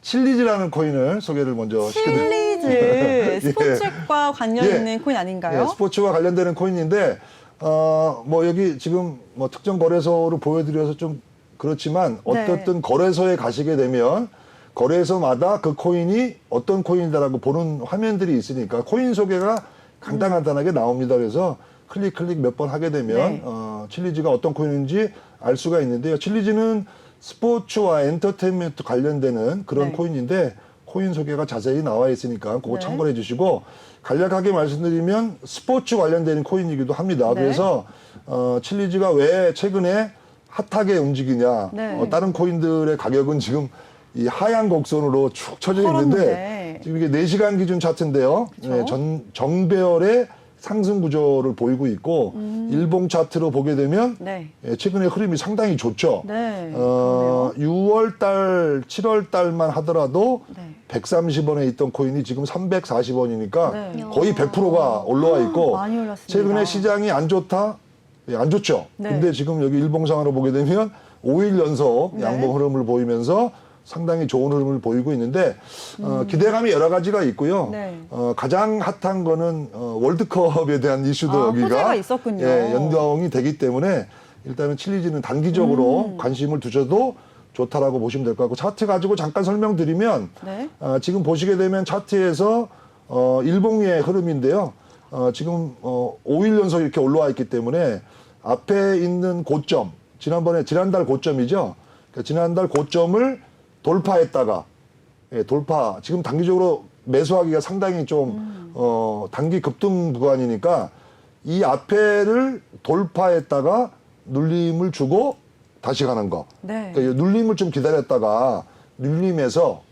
칠리즈라는 코인을 소개를 먼저 시켜드릴게요. 칠리즈 스포츠과 관련 예. 있는 코인 아닌가요? 예, 스포츠와 관련되는 코인인데 뭐 여기 지금 뭐 특정 거래소를 보여드려서 좀 그렇지만 어떻든 거래소에 가시게 되면 거래소마다 그 코인이 어떤 코인이다라고 보는 화면들이 있으니까 코인 소개가 간단하게 나옵니다. 그래서 클릭 몇 번 하게 되면 네. 칠리즈가 어떤 코인인지 알 수가 있는데요. 칠리즈는 스포츠와 엔터테인먼트 관련되는 그런 네. 코인인데 코인 소개가 자세히 나와 있으니까 그거 네. 참고해 주시고 간략하게 말씀드리면 스포츠 관련된 코인이기도 합니다. 네. 그래서 칠리즈가 왜 최근에 핫하게 움직이냐. 네. 다른 코인들의 가격은 지금 이 하향 곡선으로 축 쳐져 있는데 헐었는데. 지금 이게 4시간 기준 차트인데요. 그쵸? 정배열의 상승 구조를 보이고 있고 일봉 차트로 보게 되면 네. 최근에 흐름이 상당히 좋죠. 네. 6월 달, 7월 달만 하더라도 네. 130원에 있던 코인이 지금 340원이니까 네. 거의 100%가 올라와 있고 많이 올랐습니다. 최근에 시장이 안 좋다? 예, 안 좋죠. 네. 근데 지금 여기 일봉상으로 보게 되면 5일 연속 네. 양봉 흐름을 보이면서 상당히 좋은 흐름을 보이고 있는데 기대감이 여러 가지가 있고요. 네. 가장 핫한 거는 월드컵에 대한 이슈도 여기가 호재가 있었군요. 예, 연동이 되기 때문에 일단은 칠리즈는 단기적으로 관심을 두셔도 좋다라고 보시면 될 것 같고 차트 가지고 잠깐 설명드리면 네. 지금 보시게 되면 차트에서 일봉의 흐름인데요. 지금 5일 연속 이렇게 올라와 있기 때문에 앞에 있는 고점, 지난달 고점이죠. 그러니까 지난달 고점을 돌파했다가 돌파. 지금 단기적으로 매수하기가 상당히 좀 단기 급등 구간이니까 이 앞에를 돌파했다가 눌림을 주고 다시 가는 거. 네. 그러니까 이 눌림을 좀 기다렸다가 눌림에서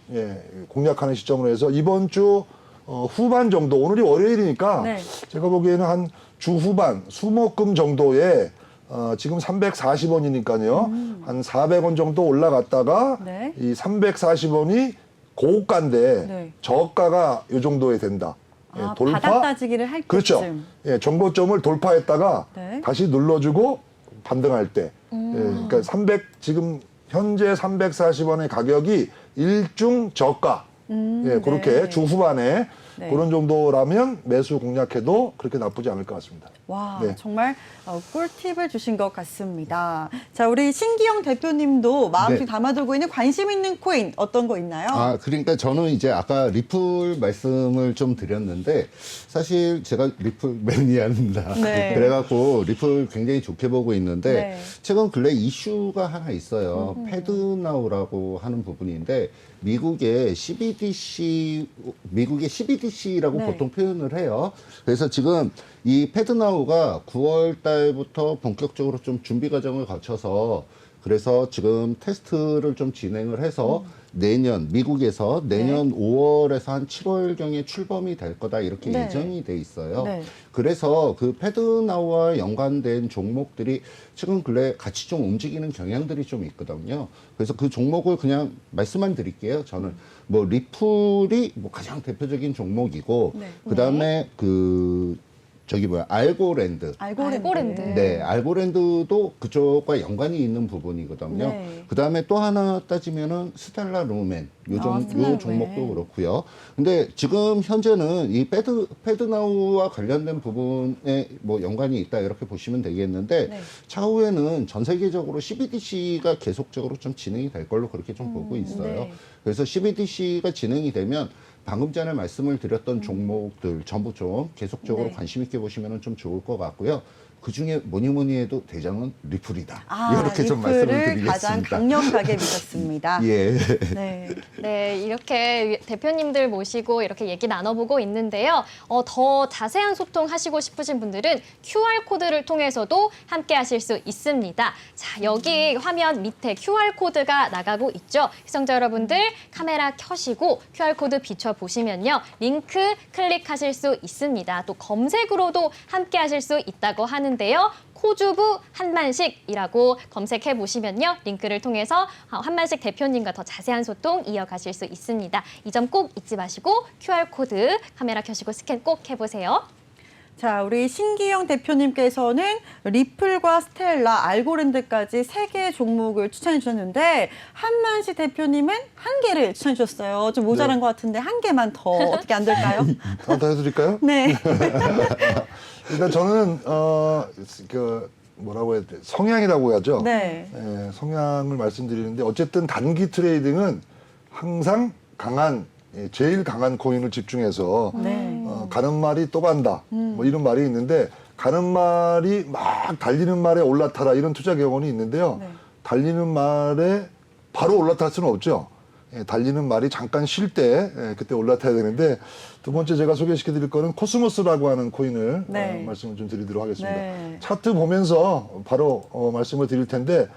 공략하는 시점으로 해서 이번 주 후반 정도, 오늘이 월요일이니까 네. 제가 보기에는 한 주 후반, 수목금 정도에 지금 340원이니까요. 한 400원 정도 올라갔다가 네. 이 340원이 고가인데 네. 저가가 이 정도에 된다. 바닥 따지기를 할 그렇죠. 때쯤. 정고점을 돌파했다가 네. 다시 눌러주고 반등할 때. 그러니까 지금 현재 340원의 가격이 일중 저가. 그렇게 네. 주 후반에 네. 그런 정도라면 매수 공략해도 그렇게 나쁘지 않을 것 같습니다. 와, 네. 정말 꿀팁을 주신 것 같습니다. 자, 우리 신기영 대표님도 마음속 네. 담아두고 있는 관심 있는 코인 어떤 거 있나요? 그러니까 저는 이제 아까 리플 말씀을 좀 드렸는데 사실 제가 리플 매니아입니다. 네. 그래갖고 리플 굉장히 좋게 보고 있는데 네. 최근 근래 이슈가 하나 있어요. 패드나우라고 하는 부분인데 미국의 CBDC라고 네. 보통 표현을 해요. 그래서 지금 이 패드나우가 9월 달부터 본격적으로 좀 준비 과정을 거쳐서 그래서 지금 테스트를 좀 진행을 해서 미국에서 내년 5월에서 한 7월경에 출범이 될 거다 이렇게 네. 예정이 돼 있어요. 네. 그래서 그 패드나우와 연관된 종목들이 최근 근래 같이 좀 움직이는 경향들이 좀 있거든요. 그래서 그 종목을 그냥 말씀만 드릴게요. 저는 뭐 리플이 뭐 가장 대표적인 종목이고 네. 그다음에 알고랜드. 알고랜드. 네, 알고랜드도 그쪽과 연관이 있는 부분이거든요. 네. 그 다음에 또 하나 따지면은 스텔라 루멘, 스텔라 요 루멘. 종목도 그렇고요. 근데 지금 현재는 이 패드나우와 관련된 부분에 뭐 연관이 있다 이렇게 보시면 되겠는데 네. 차후에는 전 세계적으로 CBDC가 계속적으로 좀 진행이 될 걸로 그렇게 좀 보고 있어요. 네. 그래서 CBDC가 진행이 되면 방금 전에 말씀을 드렸던 종목들 전부 좀 계속적으로 네. 관심 있게 보시면 좀 좋을 것 같고요. 그 중에 뭐니 해도 대장은 리플이다. 이렇게 좀 리플을 말씀을 드리겠습니다. 가장 강력하게 믿었습니다. 예. 네. 네, 이렇게 대표님들 모시고 이렇게 얘기 나눠보고 있는데요. 더 자세한 소통하시고 싶으신 분들은 QR코드를 통해서도 함께 하실 수 있습니다. 자, 여기 화면 밑에 QR코드가 나가고 있죠. 시청자 여러분들 카메라 켜시고 QR코드 비춰 들어보시면요. 링크 클릭하실 수 있습니다. 또 검색으로도 함께 하실 수 있다고 하는데요. 코주부 한만식이라고 검색해 보시면요. 링크를 통해서 한만식 대표님과 더 자세한 소통 이어가실 수 있습니다. 이 점 꼭 잊지 마시고 QR코드 카메라 켜시고 스캔 꼭 해보세요. 자, 우리 신기영 대표님께서는 리플과 스텔라, 알고랜드까지 3개의 종목을 추천해 주셨는데 한만식 대표님은 1개를 추천해 주셨어요. 좀 모자란 네. 것 같은데 1개만 더 어떻게 안 될까요? 하나 더 해드릴까요? 네. 일단 저는 그 뭐라고 해야 돼? 성향이라고 하죠. 네. 예, 성향을 말씀드리는데 어쨌든 단기 트레이딩은 항상 강한 제일 강한 코인을 집중해서 네. 가는 말이 또 간다. 뭐 이런 말이 있는데 가는 말이 막 달리는 말에 올라타라 이런 투자 경험이 있는데요. 네. 달리는 말에 바로 올라탈 수는 없죠. 예, 달리는 말이 잠깐 쉴 때 그때 올라타야 되는데 두 번째 제가 소개시켜 드릴 거는 코스모스라고 하는 코인을 네. 말씀을 좀 드리도록 하겠습니다. 네. 차트 보면서 바로 말씀을 드릴 텐데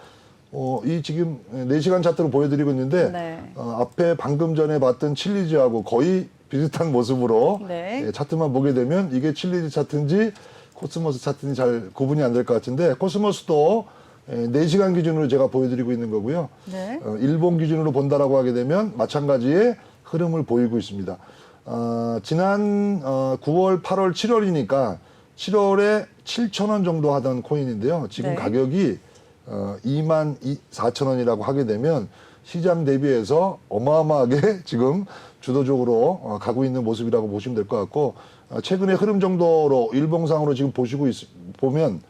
이 지금 4시간 차트로 보여드리고 있는데 네. 앞에 방금 전에 봤던 칠리즈하고 거의 비슷한 모습으로 네. 차트만 보게 되면 이게 칠리즈 차트인지 코스모스 차트인지 잘 구분이 안 될 것 같은데 코스모스도 4시간 기준으로 제가 보여드리고 있는 거고요. 네. 일본 기준으로 본다라고 하게 되면 마찬가지의 흐름을 보이고 있습니다. 지난 9월, 8월, 7월이니까 7월에 7,000원 정도 하던 코인인데요. 지금 네. 가격이 24,000원이라고 하게 되면 시장 대비해서 어마어마하게 지금 주도적으로 가고 있는 모습이라고 보시면 될 것 같고 최근의 흐름 정도로 일봉상으로 지금 보면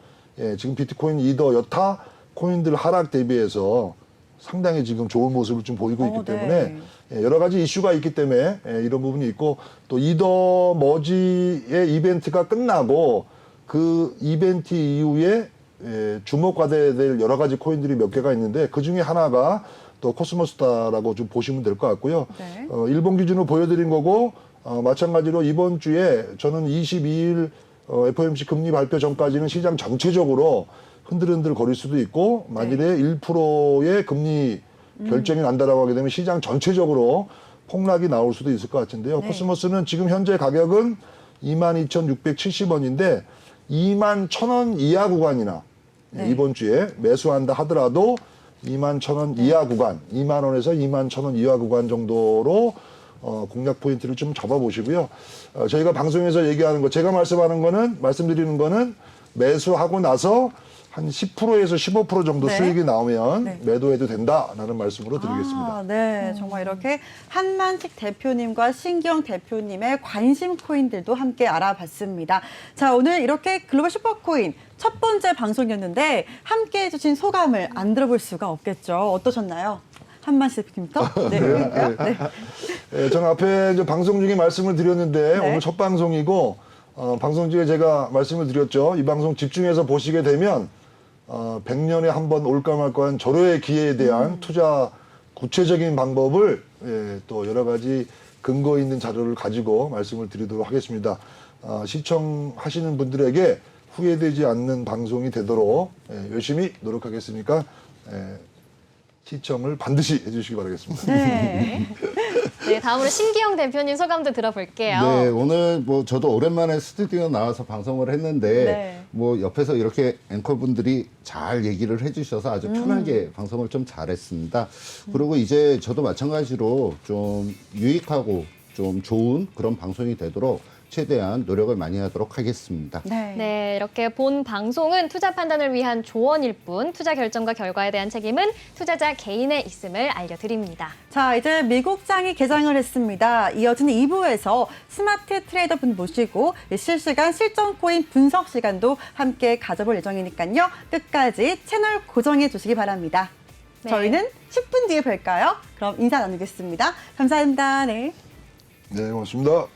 지금 비트코인, 이더, 여타 코인들 하락 대비해서 상당히 지금 좋은 모습을 좀 보이고 있기 때문에 여러 가지 이슈가 있기 때문에 이런 부분이 있고 또 이더 머지의 이벤트가 끝나고 그 이벤트 이후에 주목받아야 될 여러 가지 코인들이 몇 개가 있는데 그 중에 하나가 또 코스모스다라고 좀 보시면 될 것 같고요. 네. 일본 기준으로 보여드린 거고 마찬가지로 이번 주에 저는 22일 FOMC 금리 발표 전까지는 시장 전체적으로 흔들흔들 거릴 수도 있고 만일에 1%의 금리 결정이 난다라고 하게 되면 시장 전체적으로 폭락이 나올 수도 있을 것 같은데요. 네. 코스모스는 지금 현재 가격은 22,670원인데 21,000원 이하 구간이나 네. 이번 주에 매수한다 하더라도 21,000원 이하 구간, 2만 원에서 21,000원 이하 구간 정도로 공략 포인트를 좀 잡아보시고요. 저희가 방송에서 얘기하는 거, 제가 말씀드리는 거는 매수하고 나서 한 10%에서 15% 정도 네. 수익이 나오면 네. 매도해도 된다라는 말씀으로 드리겠습니다. 네, 정말 이렇게 한만식 대표님과 신기영 대표님의 관심 코인들도 함께 알아봤습니다. 자, 오늘 이렇게 글로벌 슈퍼코인 첫 번째 방송이었는데 함께 해주신 소감을 안 들어볼 수가 없겠죠. 어떠셨나요? 한만식 대표님부터? 네, 그러니까요. 네. 저는 앞에 이제 방송 중에 말씀을 드렸는데 네. 오늘 첫 방송이고 방송 중에 제가 말씀을 드렸죠. 이 방송 집중해서 보시게 되면 100년에 한 번 올까 말까 한 절호의 기회에 대한 투자 구체적인 방법을 또 여러 가지 근거 있는 자료를 가지고 말씀을 드리도록 하겠습니다. 시청하시는 분들에게 후회되지 않는 방송이 되도록 열심히 노력하겠으니까 시청을 반드시 해주시기 바라겠습니다. 네. 네, 다음으로 신기영 대표님 소감도 들어볼게요. 네, 오늘 뭐 저도 오랜만에 스튜디오 나와서 방송을 했는데 네. 뭐 옆에서 이렇게 앵커분들이 잘 얘기를 해주셔서 아주 편하게 방송을 좀 잘했습니다. 그리고 이제 저도 마찬가지로 좀 유익하고 좀 좋은 그런 방송이 되도록 최대한 노력을 많이 하도록 하겠습니다. 네. 네, 이렇게 본 방송은 투자 판단을 위한 조언일 뿐 투자 결정과 결과에 대한 책임은 투자자 개인에 있음을 알려드립니다. 자, 이제 미국장이 개장을 했습니다. 이어지는 2부에서 스마트 트레이더 분 모시고 실시간 실전 코인 분석 시간도 함께 가져볼 예정이니까요. 끝까지 채널 고정해 주시기 바랍니다. 네. 저희는 10분 뒤에 뵐까요? 그럼 인사 나누겠습니다. 감사합니다. 네. 네, 고맙습니다.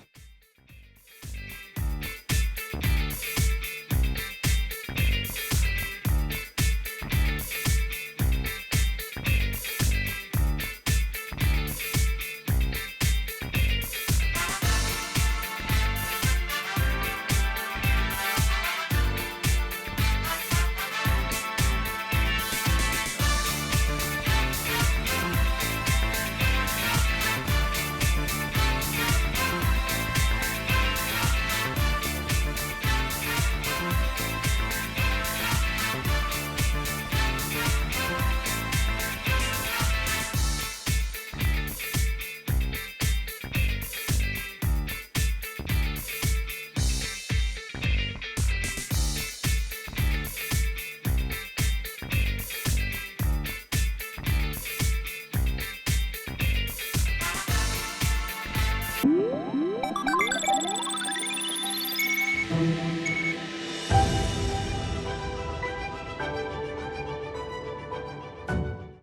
네.